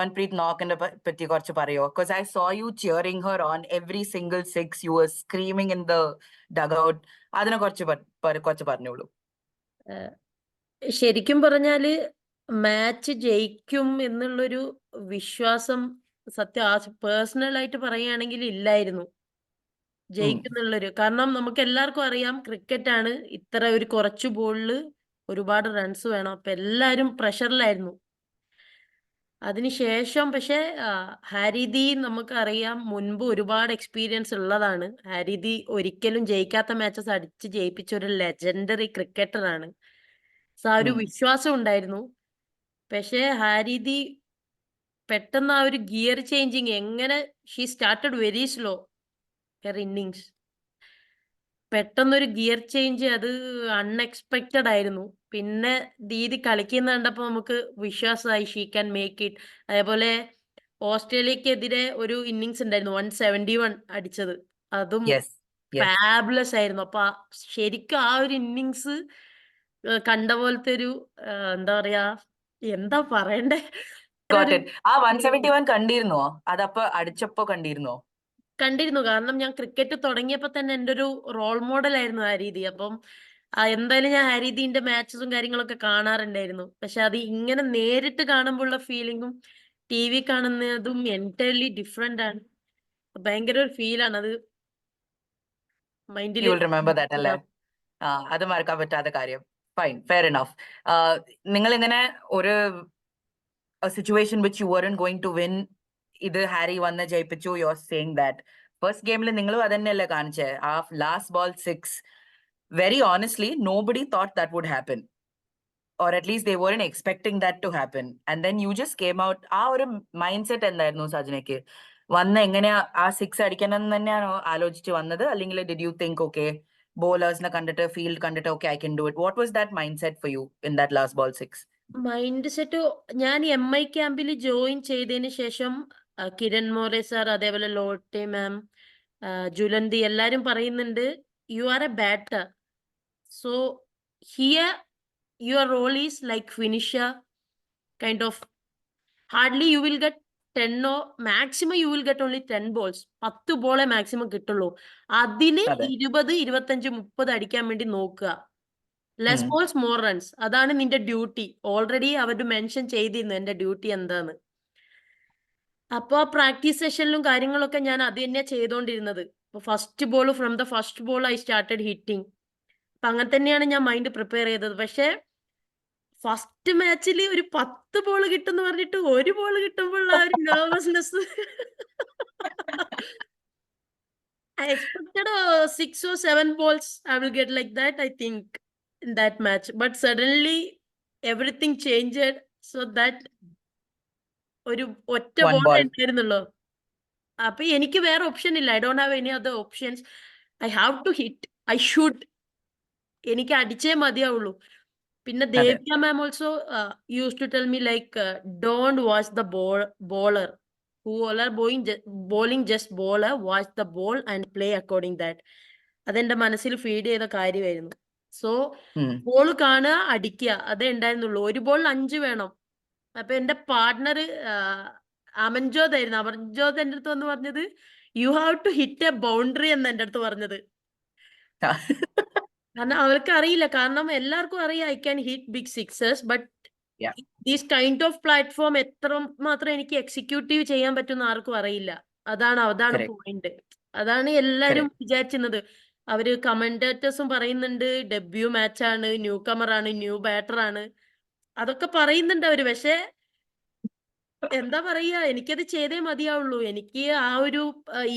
Harmanpreet Kaur പറ്റി കുറച്ച് പറയോ? Because I saw you cheering her on every single six. You were screaming in the dugout. അതിനെ കുറച്ച് പറഞ്ഞോളൂ. ശരിക്കും പറഞ്ഞാല് മാച്ച് ജയിക്കും എന്നുള്ളൊരു വിശ്വാസം പേഴ്സണലായിട്ട് പറയുകയാണെങ്കിൽ ഇല്ലായിരുന്നു ജയിക്കുന്നുള്ളൊരു. കാരണം നമുക്ക് എല്ലാവർക്കും അറിയാം ക്രിക്കറ്റ് ആണ്, ഇത്ര ഒരു കുറച്ചു ബോളിൽ ഒരുപാട് റൺസ് വേണം. അപ്പൊ എല്ലാവരും പ്രഷറിലായിരുന്നു. അതിനുശേഷം പക്ഷെ ഹാരിദി നമുക്കറിയാം മുൻപ് ഒരുപാട് എക്സ്പീരിയൻസ് ഉള്ളതാണ്. ഹാരിദി ഒരിക്കലും ജയിക്കാത്ത മാച്ചസ് അടിച്ച് ജയിപ്പിച്ച ഒരു ലെജൻഡറി ക്രിക്കറ്ററാണ്. സോ ആ ഒരു വിശ്വാസം ഉണ്ടായിരുന്നു. പക്ഷേ ഹാരിദി പെട്ടെന്ന് ആ ഒരു ഗിയർ ചേഞ്ചിങ് എങ്ങനെ she started very slow her innings. പെട്ടെന്നൊരു ഗിയർ ചേഞ്ച് അത് അൺഎക്സ്പെക്റ്റഡ് ആയിരുന്നു. പിന്നെ ദീദി കളിക്കുന്ന കണ്ടപ്പോൾ നമുക്ക് വിശ്വാസമായി ഷീ ക്യാൻ മേക്ക് ഇറ്റ്. അതേപോലെ ഓസ്ട്രേലിയക്കെതിരെ ഒരു ഇന്നിങ്സ് ഉണ്ടായിരുന്നു 171 അടിച്ചത്. അതും ഫാബുലസ് ആയിരുന്നു. അപ്പൊ ശരിക്കും ആ ഒരു ഇന്നിങ്സ് കണ്ട പോലത്തെ ഒരു എന്താ പറയാ, എന്താ പറയണ്ടേ, ആ 171 കണ്ടിരുന്നോ? അതപ്പോ അടിച്ചപ്പോ കണ്ടിരുന്നോ? കണ്ടിരുന്നു. കാരണം ഞാൻ ക്രിക്കറ്റ് തുടങ്ങിയപ്പോ തന്നെ എൻ്റെ ഒരു റോൾ മോഡൽ ആയിരുന്നു ഹാരിദി. അപ്പം എന്തായാലും ഞാൻ ഹാരിദിന്റെ മാച്ചസും കാര്യങ്ങളൊക്കെ കാണാറുണ്ടായിരുന്നു. പക്ഷെ അത് ഇങ്ങനെ നേരിട്ട് കാണുമ്പോഴുള്ള ഫീലിങ്ങും ടി വി കാണുന്നതും എൻറ്റയർലി ഡിഫറെന്റ് ആണ്. ഭയങ്കര ഒരു ഫീലാണ് അത് മൈൻഡിൽ. അത് മറക്കാൻ പറ്റാത്ത കാര്യം. Fine, fair enough. നിങ്ങൾ ഇങ്ങനെ ഒരു situation which you weren't going to win, ഇത് ഹാരി വന്ന് ജയിപ്പിച്ചു, you are saying that first ഗെയിമിൽ നിങ്ങളും അതന്നെയല്ലേ കാണിച്ചേ? ആ last ball 6, very honestly nobody thought that would happen, or at least they weren't expecting that to happen, and then you just came out. ആ ഒരു മൈൻഡ് സെറ്റ് എന്തായിരുന്നു സജനയ്ക്ക്? വന്ന് എങ്ങനെയാ ആ 6 അടിക്കണം എന്ന് തന്നെയാണോ ആലോചിച്ച് വന്നത്, അല്ലെങ്കിൽ ഡിഡ് യു തിങ്ക് ഓക്കെ ബോളേഴ്സിനെ കണ്ടിട്ട് ഫീൽഡ് കണ്ടിട്ട് okay I can do it? What was that mind set for you in that last ball 6? Mind set ഞാൻ MI ക്യാമ്പിൽ ജോയിൻ ചെയ്തതിന് ശേഷം കിരൺ മോറെ സാർ, അതേപോലെ ലോട്ടെ മാം, ജുലന്തി എല്ലാരും പറയുന്നുണ്ട് you are a batter, so here your role is like finisher kind of. Hardly you will get 10 or maximum you will get only 10 balls. 10 ബോളെ maximum കിട്ടുള്ളൂ. അതിന് 20, 25, 30 അടിക്കാൻ വേണ്ടി നോക്കുക. ലെസ് ബോൾസ് മോർ റൺസ്, അതാണ് നിന്റെ ഡ്യൂട്ടി. ഓൾറെഡി അവർ mention ചെയ്തിരുന്നു എന്റെ ഡ്യൂട്ടി എന്താന്ന്. അപ്പോൾ പ്രാക്ടീസ് സെഷനിലും കാര്യങ്ങളൊക്കെ ഞാൻ അത് തന്നെയാ ചെയ്തോണ്ടിരുന്നത്. First ball, from the first ball I started hitting. അപ്പൊ അങ്ങനെ തന്നെയാണ് ഞാൻ മൈൻഡ് പ്രിപ്പയർ ചെയ്തത്. പക്ഷെ ഫസ്റ്റ് മാച്ചിൽ ഒരു 10 ബോൾ കിട്ടുമെന്ന് പറഞ്ഞിട്ട് 1 ബോൾ കിട്ടുമ്പോൾ ആ ഒരു nervousness. I expected 6 or 7 balls I will get like that, I think, in that match. But suddenly everything changed so that ഒരു ഒറ്റ ബോൾ ഉണ്ടായിരുന്നുള്ളൂ. അപ്പൊ എനിക്ക് വേറെ ഓപ്ഷൻ ഇല്ല. I don't have any other options. I have to hit, I should. എനിക്ക് അടിച്ചേ മതിയാവുള്ളൂ. പിന്നെ Divya ma'am also use to tell me like don't watch the bowler, who all are bowling just bowler, watch the ball and play according that. അതെന്റെ മനസ്സിൽ feed ചെയ്ത കാര്യമായിരുന്നു. So ball കാണുക, അടിക്കുക, അതേ ഉണ്ടായിരുന്നുള്ളൂ. ഒരു ബോൾ 5 വേണം. അപ്പൊ എന്റെ പാർട്ട്ണർ അമൻജോത് ആയിരുന്നു. അമൻജോത് എന്റെ അടുത്ത് വന്ന് പറഞ്ഞത് you have to hit a boundary എന്ന് എന്റെ അടുത്ത് പറഞ്ഞത്. കാരണം അവർക്ക് അറിയില്ല. കാരണം എല്ലാവർക്കും അറിയാം I can hit big sixers, but these kind of platform എത്ര മാത്രം എനിക്ക് എക്സിക്യൂട്ടീവ് ചെയ്യാൻ പറ്റുന്ന ആർക്കും അറിയില്ല. അതാണ് പോയിന്റ്. അതാണ് എല്ലാരും വിചാരിച്ചിരുന്നത്. അവര് കമന്റേറ്റേഴ്സും പറയുന്നുണ്ട് ഡെബ്യൂ മാച്ചാണ്, ന്യൂ കമർ ആണ്, ന്യൂ ബാറ്റർ ആണ്, അതൊക്കെ പറയുന്നുണ്ട് അവര്. പക്ഷെ എന്താ പറയാ, എനിക്കത് ചെയ്തേ മതിയാവുള്ളൂ. എനിക്ക്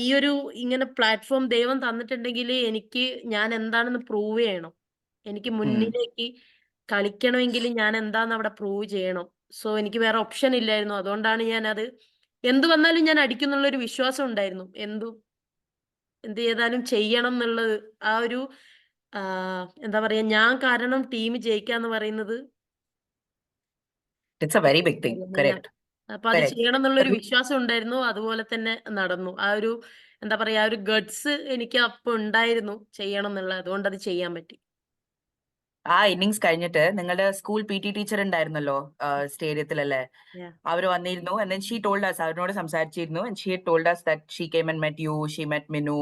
ഈ ഒരു ഇങ്ങനെ പ്ലാറ്റ്ഫോം ദൈവം തന്നിട്ടുണ്ടെങ്കിൽ ഞാൻ എന്താണെന്ന് പ്രൂവ് ചെയ്യണം. എനിക്ക് മുന്നിലേക്ക് കളിക്കണമെങ്കിൽ ഞാൻ എന്താന്ന് അവിടെ പ്രൂവ് ചെയ്യണം. സോ എനിക്ക് വേറെ ഓപ്ഷൻ ഇല്ലായിരുന്നു. അതുകൊണ്ടാണ് ഞാനത് എന്ത് വന്നാലും ഞാൻ അടിക്കുന്നുള്ളൊരു വിശ്വാസം ഉണ്ടായിരുന്നു. എന്ത് ചെയ്താലും ചെയ്യണം എന്നുള്ളത്. ആ ഒരു എന്താ പറയാ, ഞാൻ കാരണം ടീം ജയിക്കാന്ന് പറയുന്നത് അപ്പൊ അത് ചെയ്യണം എന്നുള്ളൊരു വിശ്വാസം ഉണ്ടായിരുന്നു. അതുപോലെ തന്നെ നടന്നു. ആ ഒരു എന്താ പറയാ, ഒരു ഗട്സ് എനിക്ക് അപ്പൊ ഉണ്ടായിരുന്നു ചെയ്യണം എന്നുള്ള. അതുകൊണ്ട് അത് ചെയ്യാൻ പറ്റി. ആ ഇന്നിങ്സ് കഴിഞ്ഞിട്ട് നിങ്ങളുടെ സ്കൂൾ PT ടീച്ചർ ഉണ്ടായിരുന്നല്ലോ സ്റ്റേഡിയത്തിലല്ലേ, Yeah. അവര് വന്നിരുന്നു. And then she told us, അവരോട് സംസാരിച്ചിരുന്നു. And she had told us that she came and met you, she met Minu.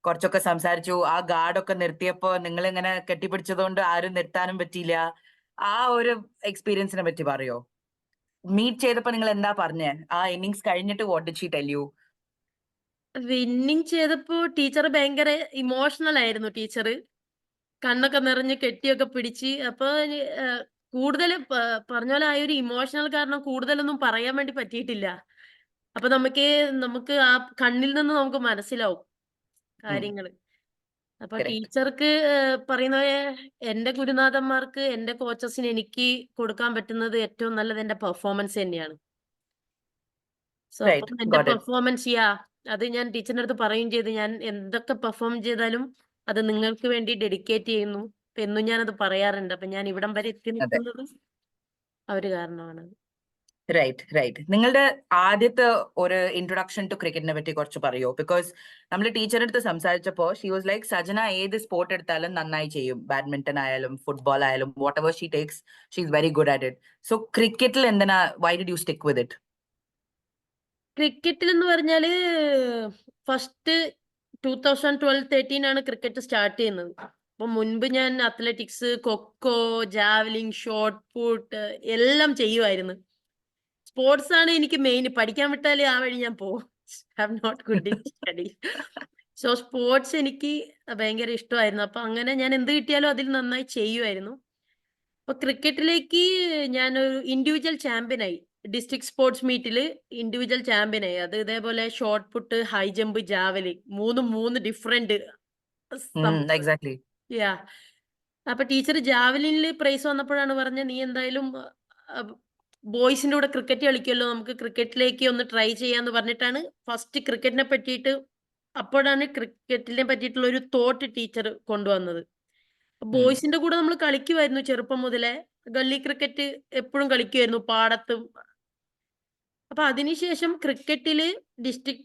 കുറച്ചൊക്കെ സംസാരിച്ചു. ആ ഗാർഡൊക്കെ നിർത്തിയപ്പോ നിങ്ങൾ ഇങ്ങനെ കെട്ടിപ്പിടിച്ചതുകൊണ്ട് ആരും നിർത്താനും പറ്റിയില്ല. ആ ഒരു എക്സ്പീരിയൻസിനെ പറ്റി പറയോ? മീറ്റ് ചെയ്തപ്പോ നിങ്ങൾ എന്താ പറഞ്ഞേ? ആ ഇന്നിങ്സ് കഴിഞ്ഞിട്ട് what did she tell you? Winning ചെയ്തപ്പോ ടീച്ചർ ഭയങ്കര ഇമോഷണൽ ആയിരുന്നു ടീച്ചർ. കണ്ണൊക്കെ നിറഞ്ഞ് കെട്ടിയൊക്കെ പിടിച്ച്. അപ്പൊ കൂടുതൽ പറഞ്ഞ പോലെ ആ ഒരു ഇമോഷണൽ കാരണം കൂടുതലൊന്നും പറയാൻ വേണ്ടി പറ്റിയിട്ടില്ല. അപ്പൊ നമുക്ക് ആ കണ്ണിൽ നിന്ന് നമുക്ക് മനസ്സിലാവും കാര്യങ്ങള്. അപ്പൊ കറക്റ്റ്. ടീച്ചർക്ക് പറയുന്ന പോലെ എന്റെ ഗുരുനാഥന്മാർക്ക്, എന്റെ കോച്ചസിന് എനിക്ക് കൊടുക്കാൻ പറ്റുന്നത് ഏറ്റവും നല്ലത് എന്റെ പെർഫോമൻസ് തന്നെയാണ്. സോ റൈറ്റ്, അപ്പം എന്റെ ഗോട്ട് ഇറ്റ്. പെർഫോമൻസ് അത് ഞാൻ ടീച്ചറിന്റെ അടുത്ത് പറയുകയും ചെയ്തു. ഞാൻ എന്തൊക്കെ പെർഫോം ചെയ്താലും അത് നിങ്ങൾക്ക് വേണ്ടി ഡെഡിക്കേറ്റ് ചെയ്യുന്നു. എന്നും ഞാനത് പറയാറുണ്ട്. അപ്പൊ ഞാൻ ഇവിടം വരെ എത്തി അതെ, നിൽക്കുന്നത് അവര് കാരണമാണ്. Right right. നിങ്ങളുടെ ആദ്യത്തെ ഒരു ഇൻട്രൊഡക്ഷൻ ടു ക്രിക്കറ്റിനെ പറ്റി കുറച്ച് പറയോ? ബിക്കോസ് നമ്മൾ ടീച്ചറിന്റെ അടുത്ത് സംസാരിച്ചപ്പോ ഷീ വാസ് ലൈക്ക്, സജന ഏത് സ്പോർട്ട് എടുത്താലും നന്നായി ചെയ്യും. ബാഡ്മിന്റൺ ആയാലും ഫുട്ബോൾ ആയാലും what ever she takes, she is very good at it. So ക്രിക്കറ്റിൽ എന്തിനാ, why did you stick with it? ക്രിക്കറ്റിൽ എന്ന് പറഞ്ഞാല് ഫസ്റ്റ് 2012-13 ആണ് ക്രിക്കറ്റ് സ്റ്റാർട്ട് ചെയ്യുന്നത്. അപ്പൊ മുൻപ് ഞാൻ athletics, kho kho, javelin, shot put എല്ലാം ചെയ്യുമായിരുന്നു. സ്പോർട്സ് ആണ് എനിക്ക് മെയിൻ. പഠിക്കാൻ വിട്ടാല് ആ വഴി ഞാൻ പോകും. I am not good in study. So sports എനിക്ക് ഭയങ്കര ഇഷ്ടമായിരുന്നു. അപ്പൊ അങ്ങനെ ഞാൻ എന്ത് കിട്ടിയാലും അതിൽ നന്നായി ചെയ്യുമായിരുന്നു. അപ്പൊ ക്രിക്കറ്റിലേക്ക് ഞാനൊരു ഇൻഡിവിജ്വൽ ചാമ്പ്യനായി. ഡിസ്ട്രിക്ട് സ്പോർട്സ് മീറ്റിൽ ഇൻഡിവിജ്വൽ ചാമ്പ്യനായി. അത് ഇതേപോലെ shot put, high jump, javelin മൂന്ന് ഡിഫറെന്റ് സംഭവങ്ങൾ. എക്സാക്ട്ലി. യാ. അപ്പൊ ടീച്ചർ ജാവലിനിൽ പ്രൈസ് വന്നപ്പോഴാണ് പറഞ്ഞത്, നീ എന്തായാലും ബോയ്സിന്റെ കൂടെ ക്രിക്കറ്റ് കളിക്കുമല്ലോ, നമുക്ക് ക്രിക്കറ്റിലേക്ക് ഒന്ന് ട്രൈ ചെയ്യാന്ന് പറഞ്ഞിട്ടാണ് ഫസ്റ്റ് ക്രിക്കറ്റിനെ പറ്റിയിട്ട്, അപ്പോഴാണ് ക്രിക്കറ്റിനെ പറ്റിയിട്ടുള്ള ഒരു തോട്ട് ടീച്ചർ കൊണ്ടുവന്നത്. ബോയ്സിന്റെ കൂടെ നമ്മൾ കളിക്കുമായിരുന്നു ചെറുപ്പം മുതലേ. ഗള്ളി ക്രിക്കറ്റ് എപ്പോഴും കളിക്കുമായിരുന്നു പാടത്തും. അപ്പൊ അതിനുശേഷം ക്രിക്കറ്റില് ഡിസ്ട്രിക്ട്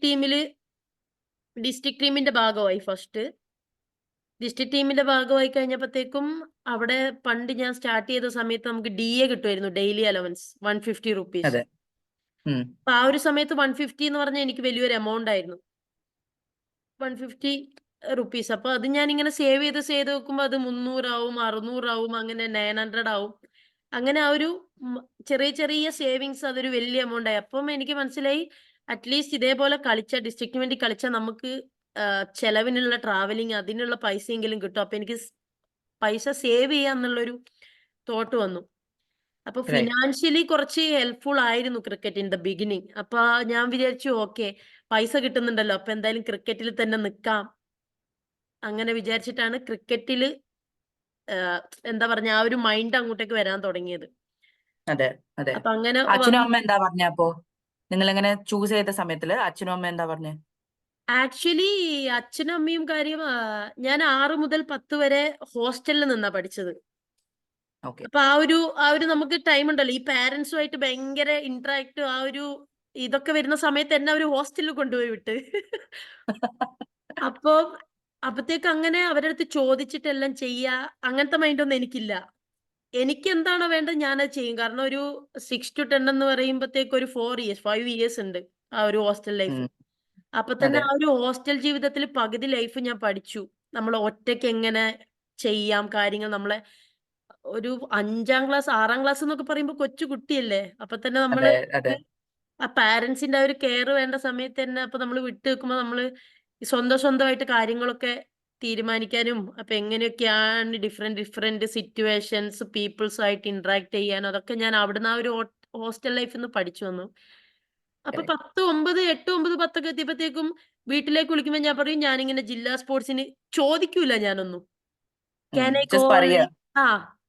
ടീമിന്റെ ഭാഗമായി ഫസ്റ്റ്. ഡിസ്ട്രിക്ട് ടീമിന്റെ ഭാഗമായി കഴിഞ്ഞപ്പോഴത്തേക്കും അവിടെ പണ്ട് ഞാൻ സ്റ്റാർട്ട് ചെയ്ത സമയത്ത് നമുക്ക് DA കിട്ടുമായിരുന്നു, ഡെയിലി അലവൻസ് ₹150. അതെ. അപ്പൊ ആ ഒരു സമയത്ത് 150 എന്ന് പറഞ്ഞാൽ എനിക്ക് വലിയൊരു എമൗണ്ട് ആയിരുന്നു. ₹150. അപ്പൊ അത് ഞാനിങ്ങനെ സേവ് ചെയ്ത് വെക്കുമ്പോ അത് 300 ആവും, 600 ആവും, അങ്ങനെ 900 ആവും. അങ്ങനെ ആ ഒരു ചെറിയ ചെറിയ സേവിങ്സ് അതൊരു വലിയ എമൗണ്ട് ആയി. അപ്പം എനിക്ക് മനസ്സിലായി, അറ്റ്ലീസ്റ്റ് ഇതേപോലെ ഡിസ്ട്രിക്റ്റിന് വേണ്ടി കളിച്ചാൽ നമുക്ക് ചെലവിനുള്ള ട്രാവലിംഗ് അതിനുള്ള പൈസയെങ്കിലും കിട്ടും. അപ്പൊ എനിക്ക് പൈസ സേവ് ചെയ്യാന്നുള്ളൊരു തോട്ട് വന്നു. അപ്പൊ റൈറ്റ്. ഫിനാൻഷ്യലി കുറച്ച് ഹെൽപ്ഫുൾ ആയിരുന്നു ക്രിക്കറ്റ് ഇൻ ദ ബിഗിനിങ്. അപ്പൊ ഞാൻ വിചാരിച്ചു, ഓക്കെ, പൈസ കിട്ടുന്നുണ്ടല്ലോ, അപ്പൊ എന്തായാലും ക്രിക്കറ്റിൽ തന്നെ നിക്കാം. അങ്ങനെ വിചാരിച്ചിട്ടാണ് ക്രിക്കറ്റില് എന്താ പറഞ്ഞ ആ ഒരു മൈൻഡ് അങ്ങോട്ടേക്ക് വരാൻ തുടങ്ങിയത്. അതെ അതെ. അപ്പൊ അങ്ങനെ അച്ഛനും വന്നു. അമ്മ എന്താ പറഞ്ഞ അപ്പോ? നിങ്ങൾ എങ്ങനെ ചൂസ് ചെയ്ത സമയത്തില് അച്ഛനും അമ്മ എന്താ പറഞ്ഞേ? ആക്ച്വലി അച്ഛനും അമ്മയും കാര്യം, ഞാൻ 6 മുതൽ 10 വരെ ഹോസ്റ്റലിൽ നിന്നാ പഠിച്ചത്. ഓക്കെ. അപ്പൊ ആ ഒരു നമുക്ക് ടൈം ഉണ്ടല്ലോ, ഈ പാരന്റ്സുമായിട്ട് ഭയങ്കര ഇന്ററാക്ട്, ആ ഒരു ഇതൊക്കെ വരുന്ന സമയത്ത് എന്നെ അവര് ഹോസ്റ്റലിൽ കൊണ്ടുപോയി വിട്ട്. അപ്പൊ അപ്പത്തേക്ക് അങ്ങനെ അവരുടെ അടുത്ത് ചോദിച്ചിട്ടെല്ലാം ചെയ്യാ, അങ്ങനത്തെ മൈൻഡൊന്നും എനിക്കില്ല. എനിക്ക് എന്താണോ വേണ്ടത് ഞാനത് ചെയ്യും. കാരണം ഒരു 6-10 എന്ന് പറയുമ്പോഴത്തേക്ക് ഒരു 5 ഇയേഴ്സ് ഉണ്ട് ആ ഒരു ഹോസ്റ്റൽ ലൈഫ്. അപ്പൊ തന്നെ അതെ ആ ഒരു ഹോസ്റ്റൽ ജീവിതത്തിൽ പകുതി ലൈഫ് ഞാൻ പഠിച്ചു. നമ്മൾ ഒറ്റയ്ക്ക് എങ്ങനെ ചെയ്യാം കാര്യങ്ങൾ. നമ്മളെ ഒരു 5ാം ക്ലാസ്, 6ാം ക്ലാസ് എന്നൊക്കെ പറയുമ്പോൾ കൊച്ചു കുട്ടിയല്ലേ. അപ്പൊ തന്നെ അതെ നമ്മള് അതെ. ആ പാരന്റ്സിന്റെ ആ ഒരു കെയർ വേണ്ട സമയത്ത് തന്നെ അപ്പൊ നമ്മൾ വിട്ടു വെക്കുമ്പോ നമ്മള് സ്വന്തമായിട്ട് കാര്യങ്ങളൊക്കെ തീരുമാനിക്കാനും, അപ്പൊ എങ്ങനെയൊക്കെയാണ് ഡിഫറെന്റ് സിറ്റുവേഷൻസ് പീപ്പിൾസ് ആയിട്ട് ഇന്ററാക്ട് ചെയ്യാനും, അതൊക്കെ ഞാൻ അവിടുന്ന് ആ ഒരു ഹോസ്റ്റൽ ലൈഫിൽ നിന്ന് പഠിച്ചു വന്നു. അപ്പൊ കറക്റ്റ്. 10, 9, 8, 9, 10 ഒക്കെ എത്തിയപ്പോഴത്തേക്കും വീട്ടിലേക്ക് വിളിക്കുമ്പോ ഞാൻ പറയും, ഞാനിങ്ങനെ ജില്ലാ സ്പോർട്സിന് ചോദിക്കൂല ഞാനൊന്നും. Can I go? ജസ്റ്റ് പറയാ. ആ,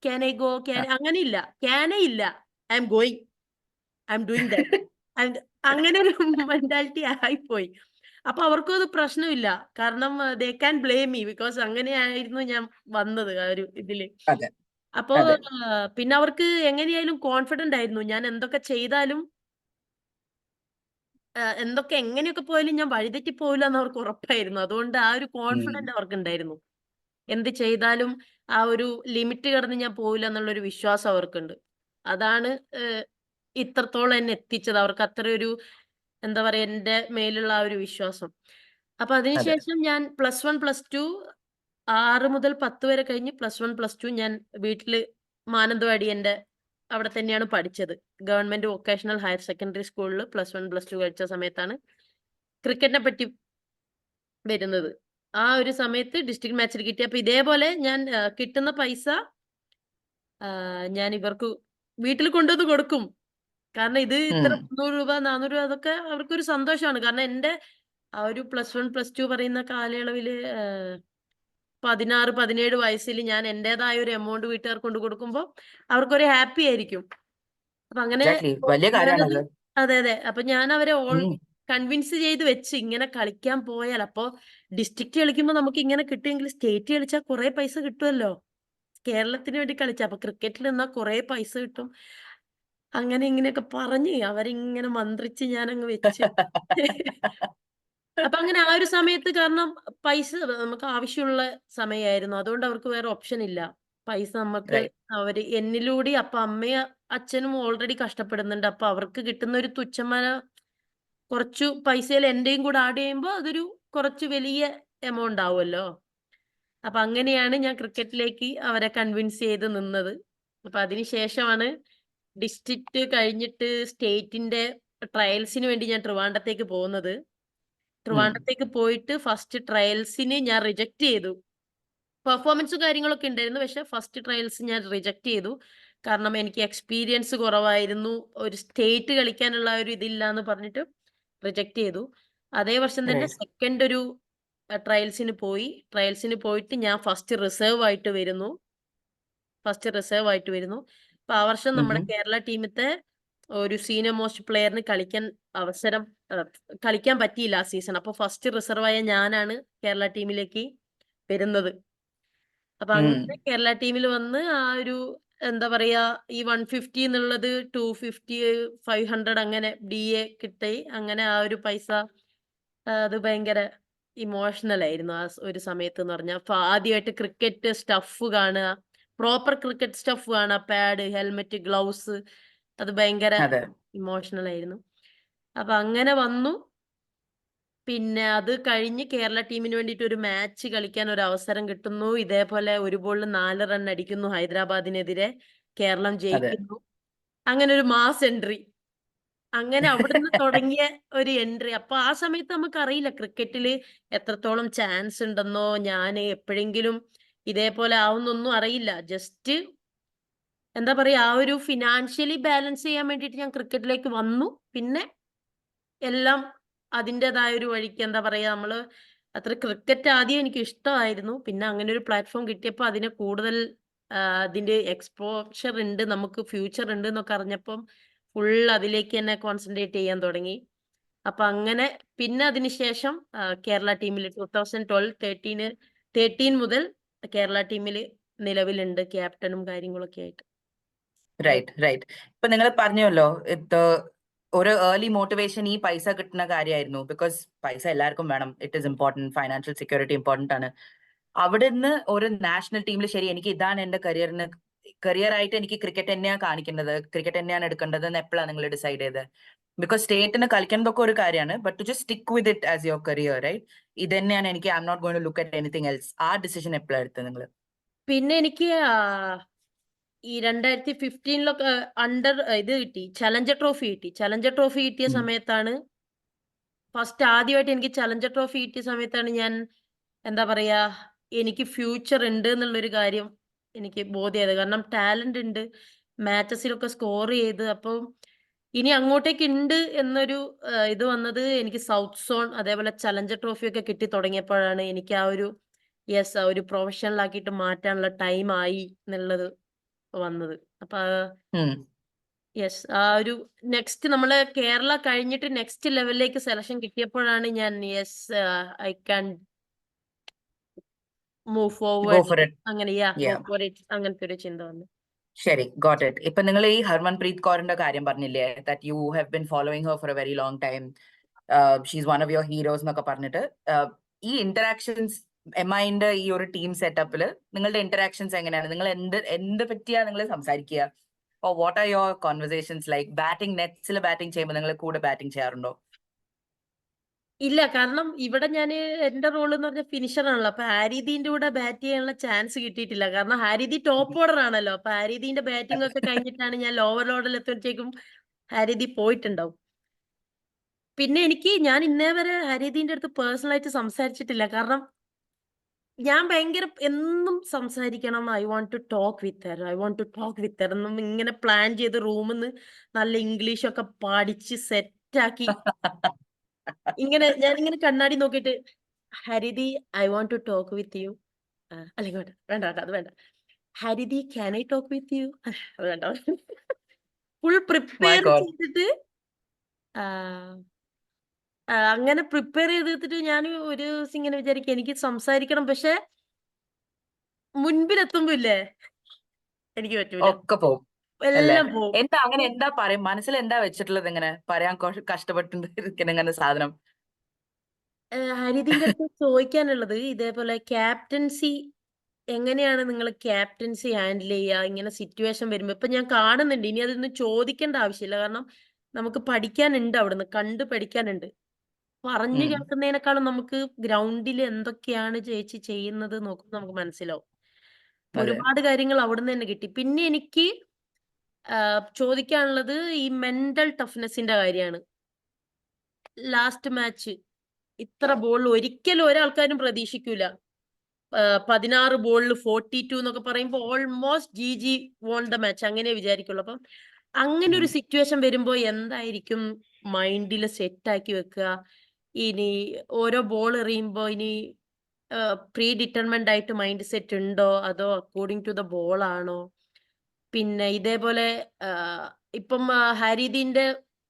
ക്യാൻ ഐ ഗോ? അങ്ങനെയില്ല. ക്യാനേ ഇല്ല. I am going. I am doing that. And അങ്ങനെ ഒരു മെന്റാലിറ്റി ആയിപ്പോയി. അപ്പൊ അവർക്കും അത് പ്രശ്നമില്ല. കാരണം they can blame me because അങ്ങനെയായിരുന്നു ഞാൻ വന്നത് ആ ഒരു ഇതില്. അതെ അപ്പോ അതെ. പിന്നെ അവർക്ക് എങ്ങനെയായാലും കോൺഫിഡന്റ് ആയിരുന്നു. ഞാൻ എന്തൊക്കെ ചെയ്താലും എങ്ങനെയൊക്കെ പോയാലും ഞാൻ വഴിതെറ്റി പോവില്ലാന്ന് അവർക്ക് ഉറപ്പായിരുന്നു. അതുകൊണ്ട് ആ ഒരു ഉം. കോൺഫിഡന്റ് അവർക്കുണ്ടായിരുന്നു. എന്ത് ചെയ്താലും ആ ഒരു ലിമിറ്റ് കടന്ന് ഞാൻ പോവില്ല എന്നുള്ളൊരു വിശ്വാസം അവർക്കുണ്ട്. അതാണ് ഇത്രത്തോളം എന്നെ എത്തിച്ചത്. അവർക്ക് അത്രയൊരു എന്താ പറയാ എന്റെ മേലുള്ള ആ ഒരു വിശ്വാസം. അപ്പൊ അതെ. അതിനുശേഷം ഞാൻ +1, +2 6 മുതൽ 10 വരെ കഴിഞ്ഞ് +1, +2 ഞാൻ വീട്ടില് മാനന്തവാടി എന്റെ അവിടെ തന്നെയാണ് പഠിച്ചത്. ഗവൺമെന്റ് വൊക്കേഷണൽ ഹയർ സെക്കൻഡറി സ്കൂളിൽ +1, +2 കഴിച്ച സമയത്താണ് ക്രിക്കറ്റിനെ പറ്റി വരുന്നത്. ആ ഒരു സമയത്ത് ഡിസ്ട്രിക്ട് മാച്ചിൽ കിട്ടി. അപ്പൊ ഇതേപോലെ ഞാൻ കിട്ടുന്ന പൈസ ഞാൻ ഇവർക്ക് വീട്ടിൽ കൊണ്ടുവന്ന് കൊടുക്കും. കാരണം ഇത് ഇത്ര ഉം. 300 രൂപ, 400 രൂപ അതൊക്കെ അവർക്കൊരു സന്തോഷമാണ്. കാരണം എന്റെ ആ ഒരു +1, +2 പറയുന്ന കാലയളവില് 16, 17 വയസ്സിൽ ഞാൻ എന്റേതായ ഒരു എമൗണ്ട് വീട്ടുകാർക്ക് കൊണ്ട് കൊടുക്കുമ്പോ അവർക്കൊരു ഹാപ്പി ആയിരിക്കും. അപ്പൊ അങ്ങനെ എക്സാക്ട്ലി. വലിയ ഞാനത് കാര്യമാണത്. അതെ, അതെ. അപ്പൊ ഞാൻ അവരെ ഉം. കൺവിൻസ് ചെയ്ത് വെച്ച് ഇങ്ങനെ കളിക്കാൻ പോയാൽ അപ്പൊ ഡിസ്ട്രിക്റ്റ് കളിക്കുമ്പോ നമുക്ക് ഇങ്ങനെ കിട്ടുമെങ്കിൽ സ്റ്റേറ്റ് കളിച്ചാൽ കുറെ പൈസ കിട്ടുമല്ലോ. കേരളത്തിന് വേണ്ടി കളിച്ചാ. അപ്പൊ ക്രിക്കറ്റിൽ നിന്നാ കുറെ പൈസ കിട്ടും. അങ്ങനെ ഇങ്ങനെയൊക്കെ പറഞ്ഞ് അവരിങ്ങനെ മന്ത്രിച്ച് ഞാനങ്ങ് വെച്ച്. അപ്പൊ അങ്ങനെ ആ ഒരു സമയത്ത് കാരണം പൈസ നമുക്ക് ആവശ്യമുള്ള സമയായിരുന്നു. അതുകൊണ്ട് അവർക്ക് വേറെ ഓപ്ഷൻ ഇല്ല. പൈസ നമുക്ക് റൈറ്റ്. അവര് എന്നിലൂടെ അപ്പൊ അമ്മയും അച്ഛനും ഓൾറെഡി കഷ്ടപ്പെടുന്നുണ്ട്. അപ്പൊ അവർക്ക് കിട്ടുന്ന ഒരു തുച്ഛമായ കുറച്ചു പൈസയിൽ എന്റെയും കൂടെ ആഡ് ചെയ്യുമ്പോ അതൊരു കുറച്ച് വലിയ എമൗണ്ട് ആവുമല്ലോ. അപ്പൊ അങ്ങനെയാണ് ഞാൻ ക്രിക്കറ്റിലേക്ക് അവരെ കൺവിൻസ് ചെയ്ത് നിന്നത്. അപ്പൊ അതിന് ശേഷമാണ് ഡിസ്ട്രിക്റ്റ് കഴിഞ്ഞിട്ട് സ്റ്റേറ്റിന്റെ ട്രയൽസിന് വേണ്ടി ഞാൻ ട്രിവാൻഡ്രത്തേക്ക് പോകുന്നത്. ഉം. ട്രിവാൻഡ്രത്തേക്ക് പോയിട്ട് ഫസ്റ്റ് ട്രയൽസിന് ഞാൻ റിജക്റ്റ് ചെയ്തു. പെർഫോമൻസും കാര്യങ്ങളൊക്കെ ഉണ്ടായിരുന്നു. പക്ഷെ ഫസ്റ്റ് ട്രയൽസ് ഞാൻ റിജക്റ്റ് ചെയ്തു. കാരണം എനിക്ക് എക്സ്പീരിയൻസ് കുറവായിരുന്നു. ഒരു സ്റ്റേറ്റ് കളിക്കാനുള്ള ഒരു ഇതില്ലാന്ന് പറഞ്ഞിട്ട് റിജക്റ്റ് ചെയ്തു. അതേ വർഷം തന്നെ റൈറ്റ്. സെക്കൻഡ് ഒരു ട്രയൽസിന് പോയി. ട്രയൽസിന് പോയിട്ട് ഞാൻ ഫസ്റ്റ് റിസർവ് ആയിട്ട് വരുന്നു. ഫസ്റ്റ് റിസർവ് ആയിട്ട് വരുന്നു. അപ്പൊ ആ വർഷം നമ്മുടെ കേരള ടീമിത്തെ ഒരു സീനിയർ മോസ്റ്റ് പ്ലെയറിന് കളിക്കാൻ അവസരം അഹ് കളിക്കാൻ പറ്റിയില്ല ആ സീസൺ. അപ്പൊ ഫസ്റ്റ് റിസർവ് ആയ ഞാനാണ് കേരള ടീമിലേക്ക് വരുന്നത്. അപ്പൊ അങ്ങനെ കേരള ടീമിൽ വന്ന് ആ ഒരു എന്താ പറയാ ഈ 150 എന്നുള്ളത് 250, 500 അങ്ങനെ ഡിഎ കിട്ടി. അങ്ങനെ ആ ഒരു പൈസ അത് ഭയങ്കര ഇമോഷണൽ ആയിരുന്നു ആ ഒരു സമയത്ത്ന്ന് പറഞ്ഞാ. അപ്പൊ ആദ്യമായിട്ട് ക്രിക്കറ്റ് സ്റ്റഫ് കാണുക. പ്രോപ്പർ ക്രിക്കറ്റ് സ്റ്റഫ് കാണുക. പാഡ്, ഹെൽമെറ്റ്, ഗ്ലൗസ് അത് ഭയങ്കര അതെ. ഇമോഷണൽ ആയിരുന്നു. അപ്പൊ അങ്ങനെ വന്നു. പിന്നെ അത് കഴിഞ്ഞ് കേരള ടീമിന് വേണ്ടിയിട്ട് ഒരു മാച്ച് കളിക്കാൻ ഒരു അവസരം കിട്ടുന്നു. ഇതേപോലെ ഒരു ബോളിന് 4 റൺ അടിക്കുന്നു ഹൈദരാബാദിനെതിരെ. കേരളം അതെ. ജയിക്കുന്നു. അങ്ങനെ ഒരു മാസ് എൻട്രി. അങ്ങനെ അവിടുന്ന് തുടങ്ങിയ ഒരു എൻട്രി. അപ്പൊ ആ സമയത്ത് നമുക്കറിയില്ല ക്രിക്കറ്റില് എത്രത്തോളം ചാൻസ് ഉണ്ടെന്നോ, ഞാന് എപ്പോഴെങ്കിലും ഇതേപോലെ ആവുന്നൊന്നും അറിയില്ല. ജസ്റ്റ് എന്താ പറയാ, ആ ഒരു ഫിനാൻഷ്യലി ബാലൻസ് ചെയ്യാൻ വേണ്ടിയിട്ട് ഞാൻ ക്രിക്കറ്റിലേക്ക് വന്നു. പിന്നെ എല്ലാം അതിന്റേതായ ഒരു വഴിക്ക് എന്താ പറയാ, നമ്മള് അത്ര ക്രിക്കറ്റ് ആദ്യം എനിക്ക് ഇഷ്ടമായിരുന്നു. പിന്നെ അങ്ങനെ ഒരു പ്ലാറ്റ്ഫോം കിട്ടിയപ്പോ അതിനെ കൂടുതൽ അതിന്റെ എക്സ്പോഷർ ഉണ്ട്, നമുക്ക് ഫ്യൂച്ചർ ഉണ്ട് എന്നൊക്കെ അറിഞ്ഞപ്പം ഫുൾ അതിലേക്ക് തന്നെ കോൺസെൻട്രേറ്റ് ചെയ്യാൻ തുടങ്ങി. അപ്പൊ അങ്ങനെ പിന്നെ അതിനുശേഷം കേരള ടീമിൽ 2012, 13 മുതൽ കേരള ടീമിൽ നിലവിലുണ്ട് ക്യാപ്റ്റനും കാര്യങ്ങളൊക്കെ ആയിട്ട്. റൈറ്റ്. റൈറ്റ്. ഇപ്പൊ നിങ്ങൾ പറഞ്ഞല്ലോ ഇത് ഒരു ഏർലി മോട്ടിവേഷൻ ഈ പൈസ കിട്ടുന്ന കാര്യമായിരുന്നു. ബിക്കോസ് പൈസ എല്ലാവർക്കും വേണം. It is important. Financial security important ആണ്. അവിടുന്ന് ഒരു നാഷണൽ ടീമിൽ ശരി എനിക്ക് ഇതാണ് എന്റെ കരിയർ ആയിട്ട് എനിക്ക് ക്രിക്കറ്റ് തന്നെയാണ് കാണിക്കേണ്ടത്, ക്രിക്കറ്റ് തന്നെയാണ് എടുക്കേണ്ടത് എന്ന് എപ്പോഴാണ് നിങ്ങൾ ഡിസൈഡ് ചെയ്തത്? ബിക്കോസ് സ്റ്റേറ്റിന് കളിക്കുന്നതൊക്കെ ഒരു കാര്യമാണ്, but to just stick with it as your career, right? ഇത് തന്നെയാണ് എനിക്ക്, I am not going to look at anything else. ആ ഡിസിഷൻ എപ്പോഴാണ് എടുത്തത് നിങ്ങൾ? പിന്നെ എനിക്ക് ഈ 2015 അണ്ടർ ഇത് കിട്ടി. ചലഞ്ചർ ട്രോഫി കിട്ടി. ചലഞ്ചർ ട്രോഫി കിട്ടിയ സമയത്താണ് ഫസ്റ്റ് ആദ്യമായിട്ട് എനിക്ക് ചലഞ്ചർ ട്രോഫി കിട്ടിയ സമയത്താണ് ഞാൻ എന്താ പറയാ, എനിക്ക് ഫ്യൂച്ചർ ഉണ്ട് എന്നുള്ളൊരു കാര്യം എനിക്ക് ബോധ്യമായത്. കാരണം ടാലന്റ് ഉണ്ട്. മാച്ചസിലൊക്കെ സ്കോർ ചെയ്ത് അപ്പം ഇനി അങ്ങോട്ടേക്ക് ഉണ്ട് എന്നൊരു ഇത് വന്നത് എനിക്ക് സൗത്ത് സോൺ അതേപോലെ ചലഞ്ചർ ട്രോഫി ഒക്കെ കിട്ടി തുടങ്ങിയപ്പോഴാണ് എനിക്ക് ആ ഒരു യെസ് ആ ഒരു പ്രൊഫഷണൽ ആക്കിയിട്ട് മാറ്റാനുള്ള ടൈം ആയി എന്നുള്ളത് വന്നത്. അപ്പൊ യെസ് ആ ഒരു നെക്സ്റ്റ് നമ്മള് കേരള കഴിഞ്ഞിട്ട് നെക്സ്റ്റ് ലെവലിലേക്ക് സെലക്ഷൻ കിട്ടിയപ്പോഴാണ് ഞാൻ yes I can move go forward for it. അങ്ങനെ മൂവ് ഫോർ ഇറ്റ് അങ്ങനത്തെ ഒരു ചിന്ത വന്നു. ശരി, ഗോട്ട് ഇറ്റ്. ഇപ്പൊ നിങ്ങൾ ഈ ഹർമൻപ്രീത് കൗറിന്റെ കാര്യം പറഞ്ഞില്ലേ, that you have been following her for a very long time, she's one of your heroes എന്നൊക്കെ പറഞ്ഞിട്ട്, ഈ ഇന്ററാക്ഷൻസ് MIന്റെ ഈ ഒരു ടീം സെറ്റപ്പിൽ നിങ്ങളുടെ ഇന്ററാക്ഷൻസ് എങ്ങനെയാണ്? നിങ്ങൾ എന്ത് പറ്റിയാ നിങ്ങൾ സംസാരിക്കുക? What are your conversations like? Batting നെറ്റ്സിൽ ബാറ്റിംഗ് ചെയ്യുമ്പോൾ നിങ്ങൾ കൂടെ ബാറ്റിംഗ് ചെയ്യാറുണ്ടോ? ഇല്ല, കാരണം ഇവിടെ ഞാന് എന്റെ റോൾ എന്ന് പറഞ്ഞ ഫിനിഷർ ആണല്ലോ. അപ്പൊ ഹാരിദീന്റെ കൂടെ ബാറ്റ് ചെയ്യാനുള്ള ചാൻസ് കിട്ടിയിട്ടില്ല. കാരണം ഹാരിദി ടോപ്പ് ഓർഡർ ആണല്ലോ. അപ്പൊ ഹാരിദീന്റെ ബാറ്റിംഗ് ഒക്കെ കഴിഞ്ഞിട്ടാണ് ഞാൻ ലോവർ ഓർഡറിൽ എത്തുമ്പോഴത്തേക്കും ഹാരിദി പോയിട്ടുണ്ടാവും. പിന്നെ ഞാൻ ഇന്നേ വരെ ഹരിദീന്റെ അടുത്ത് പേഴ്സണലായിട്ട് സംസാരിച്ചിട്ടില്ല. കാരണം ഞാൻ ഭയങ്കര എന്നും സംസാരിക്കണം. I want to talk with her, I want to talk with her എന്നും ഇങ്ങനെ പ്ലാൻ ചെയ്ത് റൂമിന്ന് നല്ല ഇംഗ്ലീഷൊക്കെ പഠിച്ച് സെറ്റാക്കി ഞാനിങ്ങനെ കണ്ണാടി നോക്കിയിട്ട്, Haridi I want to talk with you. അല്ലെങ്കിൽ വേണ്ട വേണ്ട വേണ്ട അത് വേണ്ട. Haridi can I talk with you? അത് വേണ്ട. ഫുൾ മൈ പ്രിപ്പയർ ഗോഡ്. ചെയ്തിട്ട് അങ്ങനെ പ്രിപ്പയർ ചെയ്തിട്ട് ഞാൻ ഒരു ദിവസം ഇങ്ങനെ വിചാരിക്കും എനിക്ക് സംസാരിക്കണം. പക്ഷെ മുൻപിലെത്തുമ്പോ ഇല്ലേ എനിക്ക് പറ്റൂല. ഒക്കെ പോവും അല്ലേ? എല്ലാം പോവും. എന്താ അങ്ങനെ എന്താ പറയും? മനസ്സിൽ എന്താ വെച്ചിട്ടുള്ളത്? ഇങ്ങനെ പറയാൻ കഷ്ടപ്പെട്ടിരിക്കുന്ന ഇങ്ങനെ സാധനം? ഹരിതിന്റെ അടുത്ത് ചോദിക്കാനുള്ളത് ഇതേപോലെ ക്യാപ്റ്റൻസി എങ്ങനെയാണ് നിങ്ങൾ ക്യാപ്റ്റൻസി ഹാൻഡിൽ ചെയ്യുക ഇങ്ങനെ സിറ്റുവേഷൻ വരുമ്പോ? ഇപ്പൊ ഞാൻ കാണുന്നുണ്ട്, ഇനി അതൊന്നും ചോദിക്കേണ്ട ആവശ്യമില്ല. കാരണം നമുക്ക് പഠിക്കാനുണ്ട്, അവിടുന്ന് കണ്ട് പഠിക്കാനുണ്ട്. പറഞ്ഞു ഉം. കേൾക്കുന്നതിനേക്കാളും നമുക്ക് ഗ്രൗണ്ടിൽ എന്തൊക്കെയാണ് ചേച്ചി ചെയ്യുന്നത് നോക്കുമ്പോൾ നമുക്ക് മനസ്സിലാവും. അതെ. ഒരുപാട് കാര്യങ്ങൾ അവിടുന്ന് തന്നെ കിട്ടി. പിന്നെ എനിക്ക് ചോദിക്കാനുള്ളത് ഈ മെന്റൽ ടഫ്നെസിന്റെ കാര്യമാണ്. ലാസ്റ്റ് മാച്ച് ഇത്ര ബോൾ ഒരിക്കലും ഒരാൾക്കാരും പ്രതീക്ഷിക്കൂല. 16 ബോളിൽ 42 എന്നൊക്കെ പറയുമ്പോൾ almost G won the match അങ്ങനെ വിചാരിക്കുള്ളൂ. അപ്പം അങ്ങനെ ഉം. ഒരു സിറ്റുവേഷൻ വരുമ്പോൾ എന്തായിരിക്കും മൈൻഡിൽ സെറ്റ് ആക്കി വെക്കുക? ഇനി ഓരോ ബോൾ എറിയുമ്പോൾ ഇനി പ്രീ ഡിറ്റർമെന്റ് ആയിട്ട് മൈൻഡ് സെറ്റ് ഉണ്ടോ, അതോ അക്കോർഡിംഗ് ടു ദ ബോൾ ആണോ? പിന്നെ ഇതേപോലെ ഇപ്പം ഹരിദീന്റെ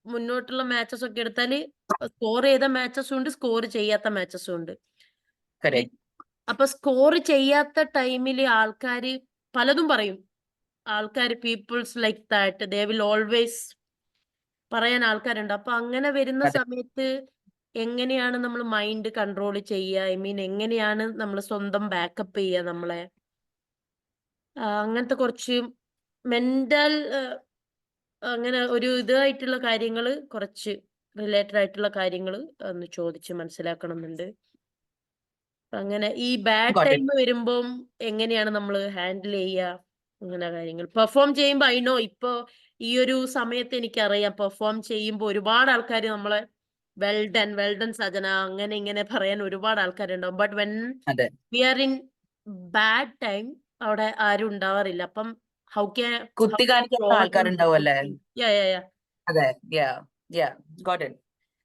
മുന്നോട്ടുള്ള മാച്ചസ് ഒക്കെ എടുത്താല് സ്കോർ ചെയ്ത മാച്ചസും ഉണ്ട്, സ്കോർ ചെയ്യാത്ത മാച്ചസും ഉണ്ട്. കറക്റ്റ്. അപ്പൊ സ്കോർ ചെയ്യാത്ത ടൈമില് ആൾക്കാര് പലതും പറയും. ആൾക്കാര് peoples like that they will always പറയാൻ ആൾക്കാരുണ്ട്. അപ്പൊ അങ്ങനെ വരുന്ന അതെ. സമയത്ത് എങ്ങനെയാണ് നമ്മൾ മൈൻഡ് കൺട്രോൾ ചെയ്യുക? ഐ മീൻ എങ്ങനെയാണ് നമ്മൾ സ്വന്തം ബാക്കപ്പ് ചെയ്യുക നമ്മളെ? അങ്ങനത്തെ കുറച്ച് മെന്റൽ അങ്ങനെ ഒരു ഇതായിട്ടുള്ള കാര്യങ്ങള് കുറച്ച് റിലേറ്റഡ് ആയിട്ടുള്ള കാര്യങ്ങള് ഒന്ന് ചോദിച്ച് മനസ്സിലാക്കണമെന്നുണ്ട്. അങ്ങനെ ഈ ബാഡ് ഗോട്ട് ടൈം ഇറ്റ്. വരുമ്പം എങ്ങനെയാണ് നമ്മള് ഹാൻഡിൽ ചെയ്യുക? അങ്ങനെ കാര്യങ്ങൾ. പെർഫോം ചെയ്യുമ്പോ ഐ നോ ഇപ്പൊ ഈ ഒരു സമയത്ത് എനിക്കറിയാം പെർഫോം ചെയ്യുമ്പോ ഒരുപാട് ആൾക്കാര് നമ്മളെ വെൽ ഡൺ സജന അങ്ങനെ ഇങ്ങനെ പറയാൻ ഒരുപാട് ആൾക്കാരുണ്ടാവും. ബട്ട് വെൻ അതെ. We are in bad time അവിടെ ആരും ഉണ്ടാവാറില്ല. അപ്പം ഹൗ ക്യാൻ ഹൗ കുത്തി ക്യാൻ കാണിക്കുന്ന ഓവർകം ആൾക്കാരുണ്ടാവും അല്ലേ? യാ യാ യാ അതെ. യാ. യാ. Got it.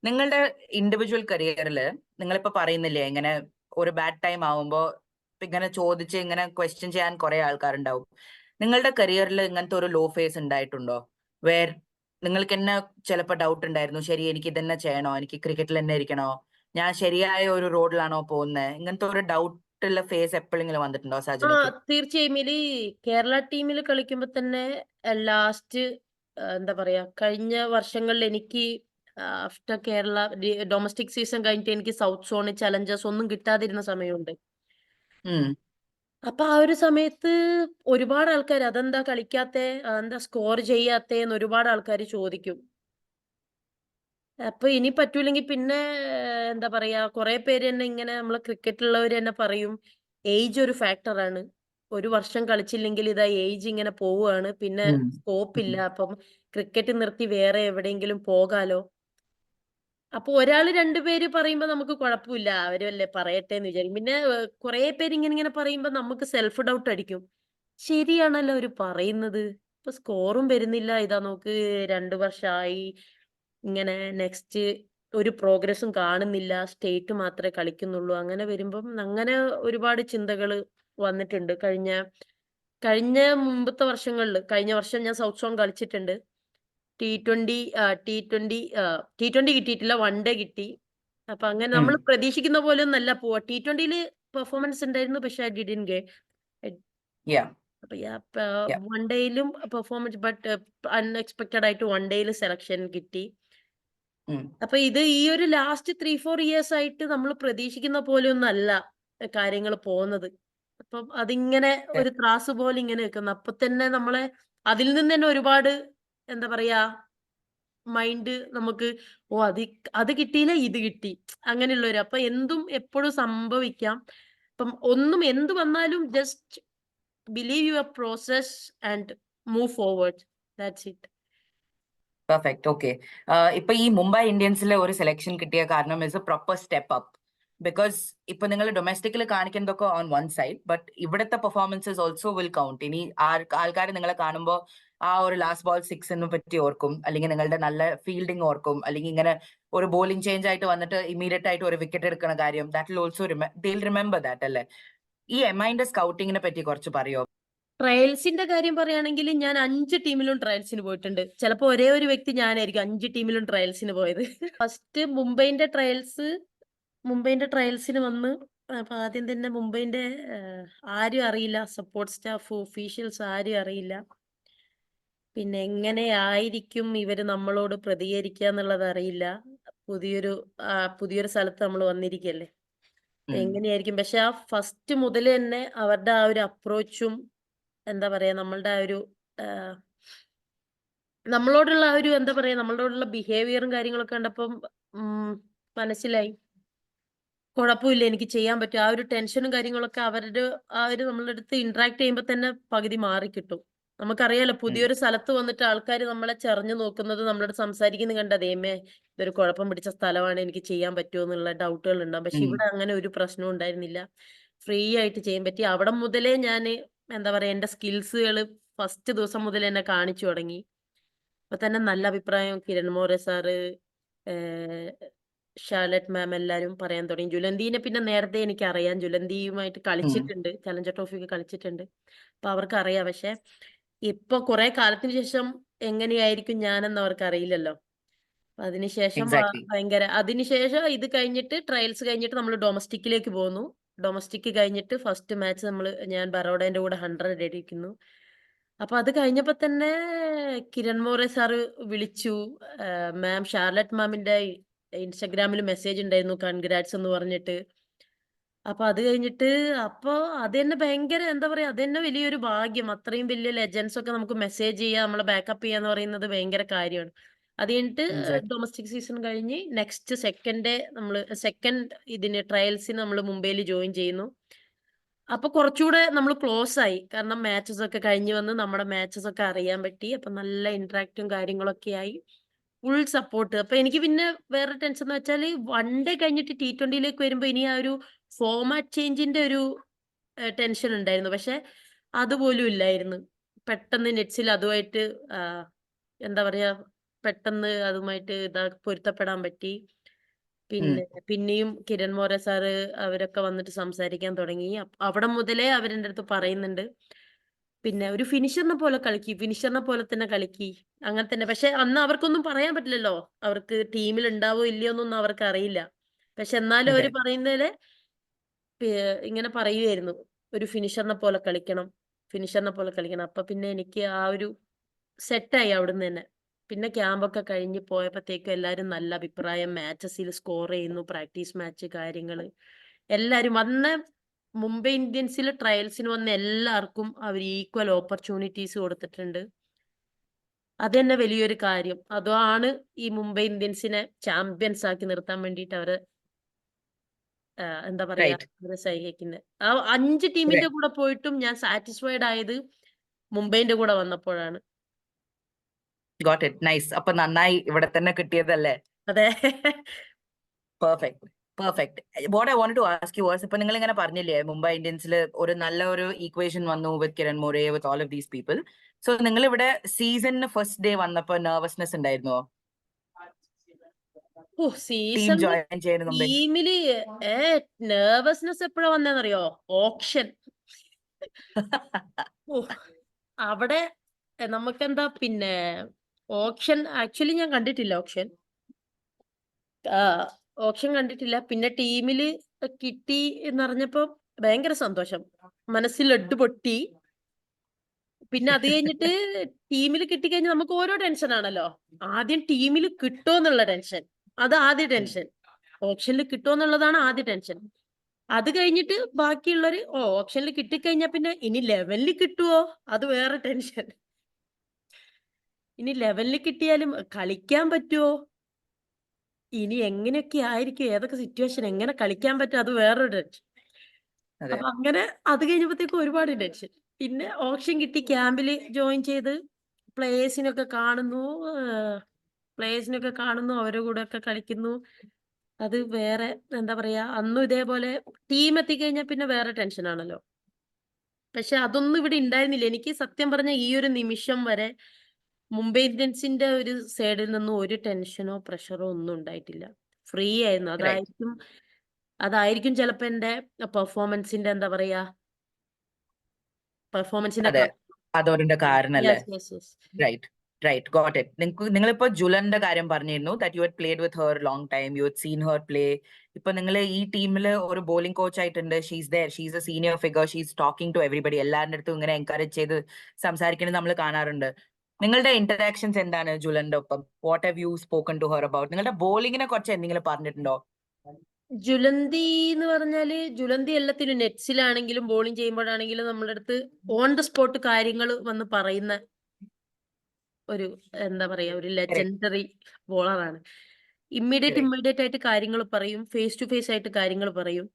നിങ്ങളുടെ ഇൻഡിവിജ്വൽ കരിയറിൽ നിങ്ങളിപ്പോ പറയുന്നില്ലേ ഇങ്ങനെ ഒരു ബാഡ് ടൈം ആവുമ്പോ ഇങ്ങനെ ചോദിച്ച് ഇങ്ങനെ ക്വസ്റ്റ്യൻ ചെയ്യാൻ കുറെ ആൾക്കാരുണ്ടാവും. നിങ്ങളുടെ കരിയറിൽ ഇങ്ങനത്തെ ഒരു ലോ ഫേസ് ഉണ്ടായിട്ടുണ്ടോ? വേർ നിങ്ങൾക്ക് തന്നെ ചിലപ്പോ ഡൗട്ട് ഉണ്ടായിരുന്നു, ശരി എനിക്ക് ഇതന്നെ ചെയ്യണോ, എനിക്ക് ക്രിക്കറ്റിൽ തന്നെ ഇരിക്കണോ, ഞാൻ ശരിയായ ഒരു റോഡിലാണോ പോകുന്നത്? ഇങ്ങനത്തെ ഒരു ഡൗട്ടുള്ള ഫേസ് എപ്പോഴെങ്കിലും വന്നിട്ടുണ്ടോ സജനയ്ക്ക്? തീർച്ചയായും. കേരള ടീമിൽ കളിക്കുമ്പോ തന്നെ ലാസ്റ്റ് എന്താ പറയാ കഴിഞ്ഞ വർഷങ്ങളിൽ എനിക്ക് ആഫ്റ്റർ കേരള ഡൊമസ്റ്റിക് സീസൺ കഴിഞ്ഞിട്ട് എനിക്ക് സൗത്ത് സോൺ ചലഞ്ചേഴ്സ് ഒന്നും കിട്ടാതിരുന്ന സമയമുണ്ട്. ഉം. അപ്പൊ ആ ഒരു സമയത്ത് ഒരുപാട് ആൾക്കാർ അതെന്താ കളിക്കാത്തെ, അതെന്താ സ്കോർ ചെയ്യാത്തെ എന്ന് ഒരുപാട് ആൾക്കാർ ചോദിക്കും. അപ്പൊ ഇനി പറ്റൂലെങ്കിൽ പിന്നെ എന്താ പറയാ കുറെ പേര് തന്നെ ഇങ്ങനെ നമ്മളെ ക്രിക്കറ്റിലുള്ളവർ തന്നെ പറയും ഏജ് ഒരു ഫാക്ടറാണ്. ഒരു വർഷം കളിച്ചില്ലെങ്കിൽ ഇതാ ഏജ് ഇങ്ങനെ പോവുകയാണ്. പിന്നെ ഉം. സ്കോപ്പ് ഉം. ഇല്ല. അപ്പം ക്രിക്കറ്റ് നിർത്തി വേറെ എവിടെയെങ്കിലും പോകാലോ. അപ്പൊ ഒരാള് 2 പേര് പറയുമ്പോ നമുക്ക് കുഴപ്പമില്ല. അവരല്ലേ പറയട്ടെ എന്ന് വിചാരിക്കും. പിന്നെ കുറേ പേര് ഇങ്ങനെ പറയുമ്പോ നമുക്ക് സെൽഫ് ഡൗട്ട് അടിക്കും. ശരിയാണല്ലോ അവര് പറയുന്നത്. ഇപ്പൊ സ്കോറും വരുന്നില്ല. ഇതാ നോക്ക് 2 വർഷമായി. ഇങ്ങനെ നെക്സ്റ്റ് ഒരു പ്രോഗ്രസ്സും കാണുന്നില്ല. സ്റ്റേറ്റ് മാത്രമേ കളിക്കുന്നുള്ളൂ. അങ്ങനെ വരുമ്പം അങ്ങനെ ഒരുപാട് ചിന്തകള് വന്നിട്ടുണ്ട്. കഴിഞ്ഞ കഴിഞ്ഞ മുമ്പത്തെ വർഷങ്ങളില്. കഴിഞ്ഞ വർഷം ഞാൻ സൗത്ത് സോൺ കളിച്ചിട്ടുണ്ട്. ടി20 ടി20 കിട്ടിയിട്ടില്ല. വൺ ഡേ കിട്ടി. അപ്പൊ അങ്ങനെ ഉം. നമ്മൾ പ്രതീക്ഷിക്കുന്ന പോലെയൊന്നല്ല പോവാ. ടി20യില് പെർഫോമൻസ് ഉണ്ടായിരുന്നു. പക്ഷെ ഐ ഡിഡ്ന്റ് ഗെറ്റ് ഇറ്റ്. യാ. അപ്പൊ യാ. വൺ ഡേയിലും പെർഫോമൻസ് ബട്ട് അൺഎക്സ്പെക്ടഡ് ആയിട്ട് വൺ ഡേയിൽ സെലക്ഷൻ കിട്ടി. ഉം. അപ്പൊ ഈ ഒരു ലാസ്റ്റ് 3, 4 ഇയേഴ്സ് ആയിട്ട് നമ്മൾ പ്രതീക്ഷിക്കുന്ന പോലെയൊന്നും അല്ല. കാര്യങ്ങൾ പോകുന്നത്. അപ്പം അതിങ്ങനെ ഒരു ത്രാസ് പോലെ ഇങ്ങനെ നിൽക്കുന്നു. അപ്പൊ തന്നെ നമ്മളെ അതിൽ നിന്ന് തന്നെ ഒരുപാട് എന്താ പറയാ മൈൻഡ് നമുക്ക് ഓ അത് കിട്ടിയില്ല ഇത് കിട്ടി അങ്ങനെയുള്ളവര്. അപ്പൊ എന്തും എപ്പോഴും സംഭവിക്കാം. അപ്പം ഒന്നും എന്ത് വന്നാലും just believe your process and move forward. That's it. Perfect. Okay. ഇപ്പൊ ഈ മുംബൈ ഇന്ത്യൻസിലെ ഒരു സെലക്ഷൻ കിട്ടിയ കാരണം is A proper step up. Because ഇപ്പൊ നിങ്ങൾ ഡൊമസ്റ്റിക്കിൽ കാണിക്കുന്നതൊക്കെ ഓൺ വൺ സൈഡ്, ബട്ട് ഇവിടുത്തെ പെർഫോമൻസസ് ഓൾസോ വിൽ കൗണ്ട്. ഇനി ആൾക്കാർ നിങ്ങളെ കാണുമ്പോൾ ആ ഒരു ലാസ്റ്റ് ബോൾ 6 പറ്റി ഓർക്കും, അല്ലെങ്കിൽ നിങ്ങളുടെ നല്ല ഫീൽഡിംഗ് ഓർക്കും, അല്ലെങ്കിൽ ഇങ്ങനെ ഒരു ബോളിംഗ് ചേഞ്ച് ആയിട്ട് വന്നിട്ട് ഇമീഡിയറ്റ് ആയിട്ട് ഒരു വിക്കറ്റ് എടുക്കുന്ന കാര്യം, that will also remember that അല്ലേ? ഈ എംഐന്റെ സ്കൗട്ടിങ്ങിനെ പറ്റി കുറച്ച് പറയോ? ട്രയൽസിന്റെ കാര്യം പറയുകയാണെങ്കിൽ ഞാൻ 5 ടീമിലും ട്രയൽസിന് പോയിട്ടുണ്ട്. ചിലപ്പോ ഒരേ ഒരു വ്യക്തി ഞാനായിരിക്കും 5 ടീമിലും ട്രയൽസിന് പോയത്. ഫസ്റ്റ് മുംബൈന്റെ ട്രയൽസിന് വന്ന് അപ്പൊ ആദ്യം തന്നെ മുംബൈന്റെ ആരും അറിയില്ല, സപ്പോർട്ട് സ്റ്റാഫ് ഒഫീഷ്യൽസ് ആരും അറിയില്ല. പിന്നെ എങ്ങനെയായിരിക്കും ഇവര് നമ്മളോട് പ്രതികരിക്കുക എന്നുള്ളത് അറിയില്ല. പുതിയൊരു പുതിയൊരു സ്ഥലത്ത് നമ്മൾ വന്നിരിക്കല്ലേ. എങ്ങനെയായിരിക്കും, പക്ഷെ ആ ഫസ്റ്റ് മുതൽ തന്നെ അവരുടെ ആ ഒരു അപ്രോച്ചും എന്താ പറയാ നമ്മളുടെ ആ ഒരു ആഹ് നമ്മളോടുള്ള ആ ഒരു എന്താ പറയാ നമ്മളോടുള്ള ബിഹേവിയറും കാര്യങ്ങളൊക്കെ കണ്ടപ്പം ഉം മനസ്സിലായി. കുഴപ്പമില്ല, എനിക്ക് ചെയ്യാൻ പറ്റും. ആ ഒരു ടെൻഷനും കാര്യങ്ങളൊക്കെ അവരുടെ ആ ഒരു നമ്മളുടെ അടുത്ത് ഇന്ററാക്ട് ചെയ്യുമ്പോ തന്നെ പകുതി മാറിക്കിട്ടും. നമുക്കറിയാലോ പുതിയൊരു സ്ഥലത്ത് വന്നിട്ട് ആൾക്കാര് നമ്മളെ ചെറഞ്ഞു നോക്കുന്നത്, നമ്മളോട് സംസാരിക്കുന്നത് കണ്ടാ ദൈവമേ ഇതൊരു കുഴപ്പം പിടിച്ച സ്ഥലമാണ്, എനിക്ക് ചെയ്യാൻ പറ്റുമോ എന്നുള്ള ഡൗട്ടുകൾ ഉണ്ടാവും. പക്ഷെ ഇവിടെ അങ്ങനെ ഒരു പ്രശ്നവും ഉണ്ടായിരുന്നില്ല. ഫ്രീ ആയിട്ട് ചെയ്യാൻ പറ്റി. അവിടെ മുതലേ ഞാന് എന്താ പറയാ എന്റെ സ്കിൽസുകള് ഫസ്റ്റ് ദിവസം മുതൽ എന്നെ കാണിച്ചു തുടങ്ങി. അപ്പൊ തന്നെ നല്ല അഭിപ്രായം കിരൺ മോറെ സാറ്, ഏഹ് ഷാർലറ്റ് മാം എല്ലാരും പറയാൻ തുടങ്ങി. ജുലന്തിനെ പിന്നെ നേരത്തെ എനിക്കറിയാം. ജുലന്തിയുമായിട്ട് കളിച്ചിട്ടുണ്ട്. ചലഞ്ചർ ട്രോഫിയൊക്കെ കളിച്ചിട്ടുണ്ട്. അപ്പൊ അവർക്കറിയാം. പക്ഷെ ഇപ്പൊ കുറെ കാലത്തിന് ശേഷം എങ്ങനെയായിരിക്കും ഞാനെന്ന് അവർക്കറിയില്ലല്ലോ. അതിനുശേഷം എക്സാക്ട്ലി. അതിനുശേഷം ഇത് കഴിഞ്ഞിട്ട് ട്രയൽസ് കഴിഞ്ഞിട്ട് നമ്മൾ ഡൊമസ്റ്റിക്കിലേക്ക് പോന്നു. ഡൊമസ്റ്റിക് കഴിഞ്ഞിട്ട് ഫസ്റ്റ് മാച്ച് ഞാൻ ബറോഡന്റെ കൂടെ 100 അടിക്കുന്നു. അപ്പൊ അത് കഴിഞ്ഞപ്പോ തന്നെ കിരൺ മോറെ സാറ് വിളിച്ചു. മാം ഷാർലറ്റ് മാമിന്റെ ഇൻസ്റ്റാഗ്രാമിൽ മെസ്സേജ് ഉണ്ടായിരുന്നു കൺഗ്രാറ്റ്സ് എന്ന് പറഞ്ഞിട്ട്. അപ്പൊ അത് കഴിഞ്ഞിട്ട് അപ്പൊ അത് തന്നെ ഭയങ്കര എന്താ പറയാ അത് തന്നെ വലിയൊരു ഭാഗ്യം. അത്രയും വലിയ ലെജൻഡ്സ് ഒക്കെ നമുക്ക് മെസ്സേജ് ചെയ്യാ, നമ്മളെ ബാക്കപ്പ് ചെയ്യാന്ന് പറയുന്നത് ഭയങ്കര കാര്യമാണ്. അത് കഴിഞ്ഞിട്ട് ഡൊമസ്റ്റിക് സീസൺ കഴിഞ്ഞ് നെക്സ്റ്റ് സെക്കൻഡ് ഇതിന് ട്രയൽസിന് നമ്മൾ മുംബൈയിൽ ജോയിൻ ചെയ്യുന്നു. അപ്പൊ കുറച്ചുകൂടെ നമ്മൾ ക്ലോസ് ആയി. കാരണം മാച്ചസ് ഒക്കെ കഴിഞ്ഞ് വന്ന് നമ്മുടെ മാച്ചസ് ഒക്കെ അറിയാൻ പറ്റി. അപ്പൊ നല്ല ഇന്ററാക്റ്റും കാര്യങ്ങളൊക്കെ ആയി. Full support. അപ്പൊ എനിക്ക് പിന്നെ വേറെ ടെൻഷൻ എന്ന് വെച്ചാല് വൺ ഡേ കഴിഞ്ഞിട്ട് T20യിലേക്ക് വരുമ്പോ ഇനി ആ ഒരു ഫോർമാറ്റ് ചേഞ്ചിന്റെ ഒരു ടെൻഷൻ ഉണ്ടായിരുന്നു. പക്ഷെ അതുപോലും ഇല്ലായിരുന്നു. പെട്ടെന്ന് നെറ്റ്സിൽ അതുമായിട്ട് ആഹ് എന്താ പറയാ പെട്ടെന്ന് അതുമായിട്ട് പൊരുത്തപ്പെടാൻ പറ്റി. പിന്നെ പിന്നെയും കിരൺ മോറെ സാറ് അവരൊക്കെ വന്നിട്ട് സംസാരിക്കാൻ തുടങ്ങി. അവിടെ മുതലേ അവരെന്റെ അടുത്ത് പറയുന്നുണ്ട്. പിന്നെ ഒരു ഫിനിഷറിനെ പോലെ തന്നെ കളിക്കി. അങ്ങനെ തന്നെ. പക്ഷെ അന്ന് അവർക്കൊന്നും പറയാൻ പറ്റില്ലല്ലോ. അവർക്ക് ടീമിൽ ഉണ്ടാവോ ഇല്ലയോ എന്നൊന്നും അവർക്കറിയില്ല. പക്ഷെ എന്നാലും അവര് പറയുന്നതില് പി ഇങ്ങനെ പറയുവായിരുന്നു. ഒരു ഫിനിഷറിനെ പോലെ കളിക്കണം. അപ്പൊ പിന്നെ എനിക്ക് ആ ഒരു സെറ്റായി അവിടുന്ന് തന്നെ. പിന്നെ ക്യാമ്പൊക്കെ കഴിഞ്ഞ് പോയപ്പത്തേക്കും എല്ലാരും നല്ല അഭിപ്രായം. മാച്ചസിൽ സ്കോർ ചെയ്യുന്നു. പ്രാക്ടീസ് മാച്ച് കാര്യങ്ങള്. എല്ലാരും മുംബൈ ഇന്ത്യൻസിൽ ട്രയൽസിന് വന്ന എല്ലാവർക്കും അവർ ഈക്വൽ ഓപ്പർച്യൂണിറ്റീസ് കൊടുത്തിട്ടുണ്ട്. അതന്നെ വലിയൊരു കാര്യം. അതാണ് ഈ മുംബൈ ഇന്ത്യൻസിനെ ചാമ്പ്യൻസ് ആക്കി നിർത്താൻ വേണ്ടിയിട്ട് അവര് എന്താ പറയാ റൈറ്റ്. അവരെ സഹായിക്കുന്നത്. ആ 5 ടീമിന്റെ കൂടെ പോയിട്ടും ഞാൻ സാറ്റിസ്ഫൈഡ് ആയത് മുംബൈന്റെ കൂടെ വന്നപ്പോഴാണ്. Got it. നൈസ്. അപ്പൊ നന്നായി ഇവിടെ തന്നെ കിട്ടിയതല്ലേ? അതെ. Perfect. Perfect. What I wanted to ask you was, ഇപ്പൊ നിങ്ങൾ ഇങ്ങനെ പറഞ്ഞില്ലേ മുംബൈ ഇന്ത്യൻസിൽ ഒരു നല്ല ഒരു ഈക്വേഷൻ വന്നു with Kiran More, with all of these people. So നിങ്ങൾ ഇവിടെ സീസണിന് ഫസ്റ്റ് ഡേ വന്നപ്പോ നെർവസ്നെസ് ഉണ്ടായിരുന്നോ? ടീം സീസണില് ജോയിൻ ചെയ്യുന്നതിന് മുമ്പേ? ടീമില് നെർവസ്നെസ് എപ്പോഴാ വന്നതെന്നറിയോ? ഓപ്ഷൻ. അവിടെ നമുക്കെന്താ പിന്നെ ഓപ്ഷൻ ആക്ച്വലി ഞാൻ കണ്ടിട്ടില്ല ഓപ്ഷൻ. ആ ഓപ്ഷൻ കണ്ടിട്ടില്ല. പിന്നെ ടീമില് കിട്ടി എന്നറിഞ്ഞപ്പോ ഭയങ്കര സന്തോഷം. മനസ്സിൽ ലഡ്ഡു പൊട്ടി. പിന്നെ അത് കഴിഞ്ഞിട്ട് ടീമിൽ കിട്ടിക്കഴിഞ്ഞാൽ നമുക്ക് ഓരോ ടെൻഷനാണല്ലോ. ആദ്യം ടീമിൽ കിട്ടുമോ എന്നുള്ള ടെൻഷൻ. അത് ആദ്യ ടെൻഷൻ. ഓപ്ഷനിൽ കിട്ടുമോ എന്നുള്ളതാണ് ആദ്യ ടെൻഷൻ. അത് കഴിഞ്ഞിട്ട് ബാക്കിയുള്ളൊരു ഓപ്ഷനിൽ കിട്ടിക്കഴിഞ്ഞാൽ പിന്നെ ഇനി ലെവലിൽ കിട്ടുവോ അത് വേറെ ടെൻഷൻ. ഇനി ലെവലിൽ കിട്ടിയാലും കളിക്കാൻ പറ്റുവോ, ഇനി എങ്ങനെയൊക്കെ ആയിരിക്കും, ഏതൊക്കെ സിറ്റുവേഷൻ എങ്ങനെ കളിക്കാൻ പറ്റും, അത് വേറൊരു ടെൻഷൻ. അതെ അപ്പൊ അങ്ങനെ അത് കഴിഞ്ഞപ്പോഴത്തേക്കും ഒരുപാട് ടെൻഷൻ. പിന്നെ ഓപ്ഷൻ കിട്ടി, ക്യാമ്പിൽ ജോയിൻ ചെയ്ത് പ്ലേയേഴ്സിനൊക്കെ കാണുന്നു, പ്ലേയേഴ്സിനൊക്കെ കാണുന്നു, അവരുടെ കൂടെ ഒക്കെ കളിക്കുന്നു. അത് വേറെ എന്താ പറയാ, അന്നും ഇതേപോലെ ടീം എത്തിക്കഴിഞ്ഞാൽ പിന്നെ വേറെ ടെൻഷനാണല്ലോ. പക്ഷെ അതൊന്നും ഇവിടെ ഉണ്ടായിരുന്നില്ല. എനിക്ക് സത്യം പറഞ്ഞ ഈ ഒരു നിമിഷം വരെ മുംബൈ ഇന്ത്യൻസിന്റെ ഒരു സൈഡിൽ നിന്നും ഒരു ടെൻഷനോ പ്രഷറോ ഒന്നും ഉണ്ടായിട്ടില്ല. ഫ്രീ ആയിരുന്നു. റൈറ്റ് അതായിരിക്കും ചിലപ്പോ എന്റെ പെർഫോമൻസിന്റെ എന്താ പറയാ, പെർഫോമൻസിന്റെ അതെ അതോരിന്റെ കാരണല്ലേ. Yes yes yes. Right right got it. നിങ്ങളിപ്പോ ജുലന്റെ കാര്യം പറഞ്ഞിരുന്നു that you had played with her long time, you had seen her play. ഇപ്പൊ നിങ്ങൾ ഈ ടീമിൽ ഒരു ബോളിംഗ് കോച്ച് ആയിട്ടുണ്ട്, she's there, she's a senior figure, she's talking to everybody, എല്ലാവരുടെ അടുത്തും ഇങ്ങനെ എൻകറേജ് ചെയ്ത് സംസാരിക്കുന്നത് നമ്മൾ കാണാറുണ്ട്. നിങ്ങളുടെ ഇന്ററാക്ഷൻസ് എന്താണ് ജുലന്റെ ഒപ്പം? What have you spoken to her about? നിങ്ങളുടെ ബോളിങ്ങിനെ കുറിച്ച് എന്തെങ്കിലും പറഞ്ഞിട്ടുണ്ടോ? ജുലന്തി എന്ന് പറഞ്ഞാല്, ജുലന്തി എല്ലാത്തിലും നെറ്റ്സിലാണെങ്കിലും ബോളിംഗ് ചെയ്യുമ്പോഴാണെങ്കിലും നമ്മുടെ അടുത്ത് ഓൺ ദ സ്പോട്ട് കാര്യങ്ങൾ വന്ന് പറയുന്ന ഒരു എന്താ പറയാ, ഒരു Correct, ലെജൻഡറി ബോളറാണ്. Immediate correct. ഇമ്മീഡിയറ്റ് ആയിട്ട് കാര്യങ്ങൾ പറയും, ഫേസ് ടു ഫേസ് ആയിട്ട് കാര്യങ്ങൾ പറയും.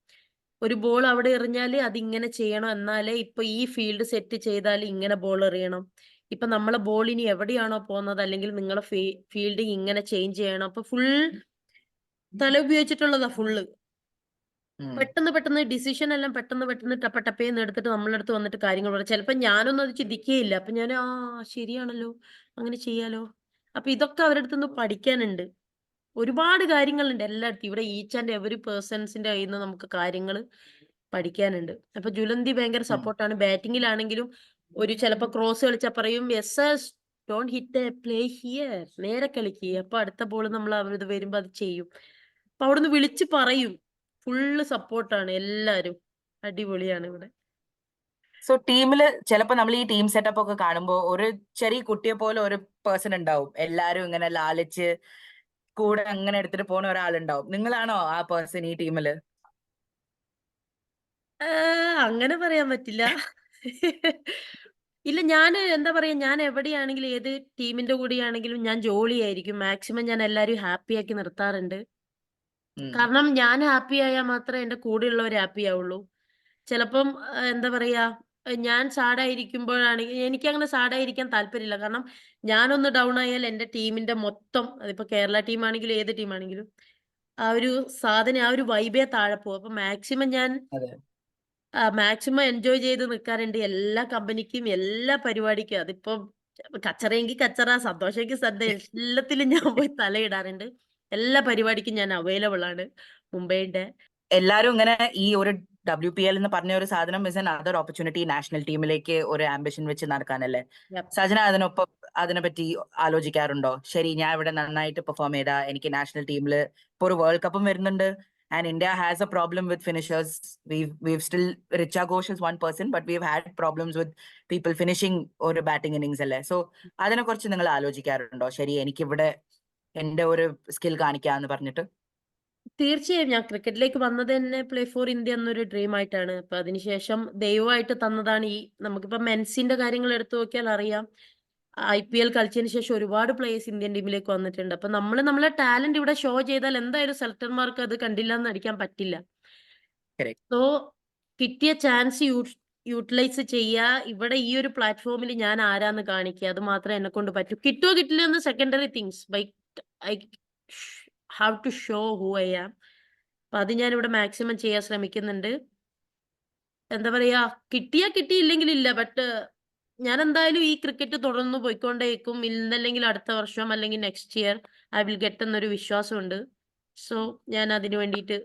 ഒരു ബോൾ അവിടെ എറിഞ്ഞാല് അതിങ്ങനെ ചെയ്യണം, എന്നാലേ ഇപ്പൊ ഈ ഫീൽഡ് സെറ്റ് ചെയ്താൽ ഇങ്ങനെ ബോൾ എറിയണം. ഇപ്പൊ നമ്മളെ ബോൾ ഇനി എവിടെയാണോ പോകുന്നത്, അല്ലെങ്കിൽ നിങ്ങളെ ഫീൽഡിങ് ഇങ്ങനെ ചേഞ്ച് ചെയ്യണം. അപ്പൊ ഫുൾ തല ഉപയോഗിച്ചിട്ടുള്ളതാ ഫുള്ള്. ഉം. പെട്ടെന്ന് പെട്ടെന്ന് ഡിസിഷൻ എല്ലാം പെട്ടെന്ന് പെട്ടെന്ന് ടപ്പേന്ന് എടുത്തിട്ട് നമ്മളെ അടുത്ത് വന്നിട്ട് കാര്യങ്ങൾ പറയും. ചിലപ്പോ ഞാനൊന്നും അത് ചിന്തിക്കുകയില്ല. അപ്പൊ ഞാൻ ശരിയാണല്ലോ, അങ്ങനെ ചെയ്യാലോ. അപ്പൊ ഇതൊക്കെ അവരുടെ അടുത്തുനിന്ന് പഠിക്കാനുണ്ട്. ഒരുപാട് കാര്യങ്ങളുണ്ട് എല്ലായിടത്തും. ഇവിടെ ഈച്ച് ആൻഡ് എവറി പേഴ്സൺസിന്റെ കയ്യിൽ നിന്ന് നമുക്ക് കാര്യങ്ങൾ പഠിക്കാനുണ്ട്. അപ്പൊ ജുലന്തി ഭയങ്കര ഉം. സപ്പോർട്ടാണ്. ബാറ്റിങ്ങിലാണെങ്കിലും ഒരു ചിലപ്പോ ക്രോസ് കളിച്ചാ പറയും, yes don't hit A play here, നേരെ കളിക്കുക, അപ്പൊ അടുത്ത ബോൾ നമ്മൾ അവരത് വരുമ്പോ അത് ചെയ്യും. അപ്പൊ അവിടുന്ന് വിളിച്ച് പറയും. ഫുള്ള് സപ്പോർട്ടാണ് എല്ലാരും. അടിപൊളിയാണ് ഇവിടെ. സോ ടീമില് ചിലപ്പോ നമ്മൾ ഈ ടീം സെറ്റപ്പ് ഒക്കെ കാണുമ്പോൾ ഒരു ചെറിയ കുട്ടിയെ പോലെ ഒരു പേഴ്സൺ ഉണ്ടാവും, എല്ലാരും ഇങ്ങനെ ലാലിച്ച് കൂടെ അങ്ങനെ എടുത്തിട്ട് പോണ ഒരാളുണ്ടാവും. നിങ്ങളാണോ ആ പേഴ്സൺ ഈ ടീമില്? അങ്ങനെ പറയാൻ പറ്റില്ല. ഇല്ല, ഞാന് എന്താ പറയാ, ഞാൻ എവിടെയാണെങ്കിലും ഏത് ടീമിന്റെ കൂടെയാണെങ്കിലും ഞാൻ ജോളിയായിരിക്കും. മാക്സിമം ഞാൻ എല്ലാരും ഹാപ്പിയാക്കി നിർത്താറുണ്ട്. ഉം. കാരണം ഞാൻ ഹാപ്പി ആയാൽ മാത്രമേ എന്റെ കൂടെയുള്ളവർ ഹാപ്പി ആവുള്ളൂ. ചിലപ്പം എന്താ പറയാ, ഞാൻ സാഡായിരിക്കുമ്പോഴാണെങ്കിൽ എനിക്കങ്ങനെ സാഡായിരിക്കാൻ താല്പര്യമില്ല. കാരണം ഞാനൊന്ന് ഡൗൺ ആയാൽ എന്റെ ടീമിന്റെ മൊത്തം, അതിപ്പോ കേരള ടീമാണെങ്കിലും ഏത് ടീമാണെങ്കിലും, ആ ഒരു ആ ഒരു വൈബേ താഴെ പോകും. അപ്പൊ അതെ. മാക്സിമം എൻജോയ് ചെയ്ത് നിൽക്കാറുണ്ട് എല്ലാ കമ്പനിക്കും, എല്ലാ പരിപാടിക്കും. അതിപ്പം കച്ചറയെങ്കിൽ കച്ചറ, സന്തോഷമെങ്കിൽ സന്തോഷം, എല്ലാത്തിലും ഞാൻ പോയി തലയിടാറുണ്ട്. എല്ലാ പരിപാടിക്കും ഞാൻ അവൈലബിൾ ആണ് മുംബൈയുടെ. എല്ലാരും ഇങ്ങനെ ഈ ഒരു WPL എന്ന് പറഞ്ഞ ഒരു സാധനം is an other opportunity national ടീമിലേക്ക് ഒരു ആംബിഷൻ വെച്ച് നടക്കാനല്ലേ. സജന അതിനൊപ്പം അതിനെപ്പറ്റി ആലോചിക്കാറുണ്ടോ? ശരി, ഞാൻ ഇവിടെ നന്നായിട്ട് പെർഫോം ചെയ്താ എനിക്ക് നാഷണൽ ടീമിൽ ഇപ്പൊ ഒരു വേൾഡ് കപ്പും വരുന്നുണ്ട്, and India has A problem with finishers. we've still Richa Ghosh is one person, but we've had problems with people finishing ഒരു ബാറ്റിംഗ് ഇന്നിങ്സ് അല്ലേ. സോ അതിനെ കുറിച്ച് നിങ്ങൾ ആലോചിക്കാറുണ്ടോ? ശരി, എനിക്ക് ഇവിടെ എന്റെ ഒരു സ്കിൽ കാണിക്കാന്ന് പറഞ്ഞിട്ട്. തീർച്ചയായും ഞാൻ ക്രിക്കറ്റിലേക്ക് വന്നത് തന്നെ പ്ലേ ഫോർ ഇന്ത്യ എന്നൊരു ഡ്രീം ആയിട്ടാണ്. അപ്പൊ അതിനുശേഷം ദൈവമായിട്ട് തന്നതാണ് ഈ, നമുക്കിപ്പോ മെൻസിന്റെ കാര്യങ്ങൾ എടുത്തു നോക്കിയാൽ അറിയാം. IPL കളിച്ചതിന് ശേഷം ഒരുപാട് പ്ലേയേഴ്സ് ഇന്ത്യൻ ടീമിലേക്ക് വന്നിട്ടുണ്ട്. അപ്പൊ നമ്മളെ ടാലന്റ് ഇവിടെ ഷോ ചെയ്താൽ എന്തായാലും സെലക്ടർമാർക്ക് അത് കണ്ടില്ല എന്ന് അടിക്കാൻ പറ്റില്ല. Correct. സോ കിട്ടിയ ചാൻസ് യൂട്ടിലൈസ് ചെയ്യുക. ഇവിടെ ഈ ഒരു പ്ലാറ്റ്ഫോമിൽ ഞാൻ ആരാന്ന് കാണിക്കുക. അത് മാത്രമേ എന്നെ കൊണ്ട് പറ്റൂ. കിട്ടുമോ കിട്ടില്ല എന്ന് secondary things. I have to show who I am. അപ്പൊ അത് ഞാൻ ഇവിടെ മാക്സിമം ചെയ്യാൻ ശ്രമിക്കുന്നുണ്ട്. എന്താ പറയാ, കിട്ടിയാ കിട്ടിയില്ലെങ്കിൽ ഇല്ല. ബട്ട് ഞാൻ എന്തായാലും ഈ ക്രിക്കറ്റ് തുടർന്ന് പോയിക്കൊണ്ടേയിരിക്കും. ഇന്നല്ലെങ്കിൽ അടുത്ത വർഷം, അല്ലെങ്കിൽ next year I will get എന്നൊരു വിശ്വാസമുണ്ട്. സോ ഞാൻ അതിനു വേണ്ടിയിട്ട്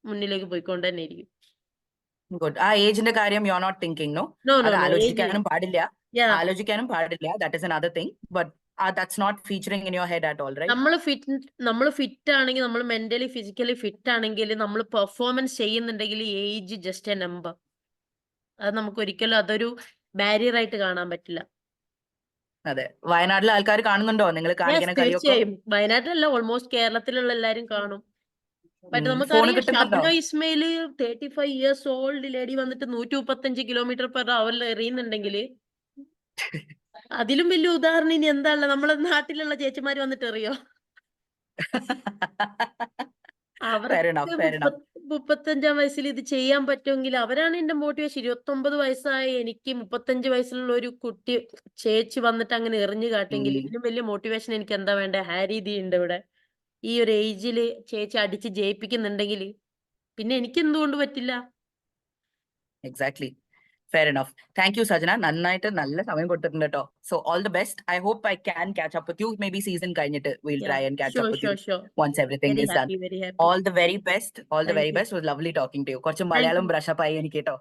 മുന്നിലേക്ക് പോയിക്കൊണ്ട് തന്നെ ഇരിക്കും. ഗുഡ്. ആ ഏജിന്റെ കാര്യം you are not thinking, no? No no അത് നോ ഏജ്. ആലോചിക്കാനും പാടില്ല. യാ, ആലോചിക്കാനും പാടില്ല. That is another thing. But that's not featuring in your head at all, right? നമ്മൾ ഫിറ്റ് ആണെങ്കിൽ, നമ്മൾ മെന്റലി ഫിസിക്കലി ഫിറ്റ് ആണെങ്കിൽ, നമ്മൾ പെർഫോമൻസ് ചെയ്യുന്നുണ്ടെങ്കിൽ ഏജ് ജസ്റ്റ് എ നമ്പർ. അത് നമുക്ക് ഒരിക്കലും അതൊരു ബാരിയർ ആയിട്ട് കാണാൻ പറ്റില്ല. അതെ. വയനാട്ടിലെ ആൾക്കാർ കാണുന്നുണ്ടോ നിങ്ങൾ യെസ്, കാണിക്കുന്ന കളിയൊക്കെ? തീർച്ചയായും. വയനാട്ടിലല്ല, ഓൾമോസ്റ്റ് കേരളത്തിലുള്ള എല്ലാരും കാണും. ബട്ട് ഫോണ് നമുക്കറിയാം കിട്ടുന്നുണ്ടോ? ഷബ്ന ഇസ്മയില് 35 ഇയേഴ്സ് ഓൾഡ് ലേഡി വന്നിട്ട് 135 കിലോമീറ്റർ പെർ അവറിൽ എറിയുന്നുണ്ടെങ്കിൽ അതിലും വലിയ ഉദാഹരണം ഇനി എന്താ ഉള്ളത്? നമ്മളെ നാട്ടിലുള്ള ചേച്ചിമാര് വന്നിട്ട് എറിയോ? ഫെയർ അവർക്ക് എനഫ്, ഫെയർ എനഫ്. 35 വയസ്സിൽ ഇത് ചെയ്യാൻ പറ്റുമെങ്കിൽ അവരാണ് എന്റെ മോട്ടിവേഷൻ. 29 വയസ്സായ എനിക്ക് 35 വയസ്സുള്ള ഒരു കുട്ടി ചേച്ചി വന്നിട്ട് അങ്ങനെ എറിഞ്ഞു കാട്ടെങ്കിൽ ഇതിലും വലിയ മോട്ടിവേഷൻ എനിക്ക് എന്താ വേണ്ടേ? ഹാരി ദി ഉണ്ട് ഇവിടെ. ഈ ഒരു ഏജില് ചേച്ചി അടിച്ച് ജയിപ്പിക്കുന്നുണ്ടെങ്കിൽ പിന്നെ എനിക്ക് എന്തുകൊണ്ട് പറ്റില്ല? Exactly. Fair enough. Thank you Sajana. നന്നായിട്ട് നല്ല സമയം കൊടുത്തിട്ടുണ്ട് കേട്ടോ. So all the best. I hope I can catch up with you. Maybe season കഴിഞ്ഞിട്ട് will try and catch up with you Sure. once everything Very is done. happy, very happy. All the very best. All the Thank very you. best. Was lovely talking to you. കുറച്ച് Thank Malayalam you. Brush up ആയി എനിക്ക് കേട്ടോ.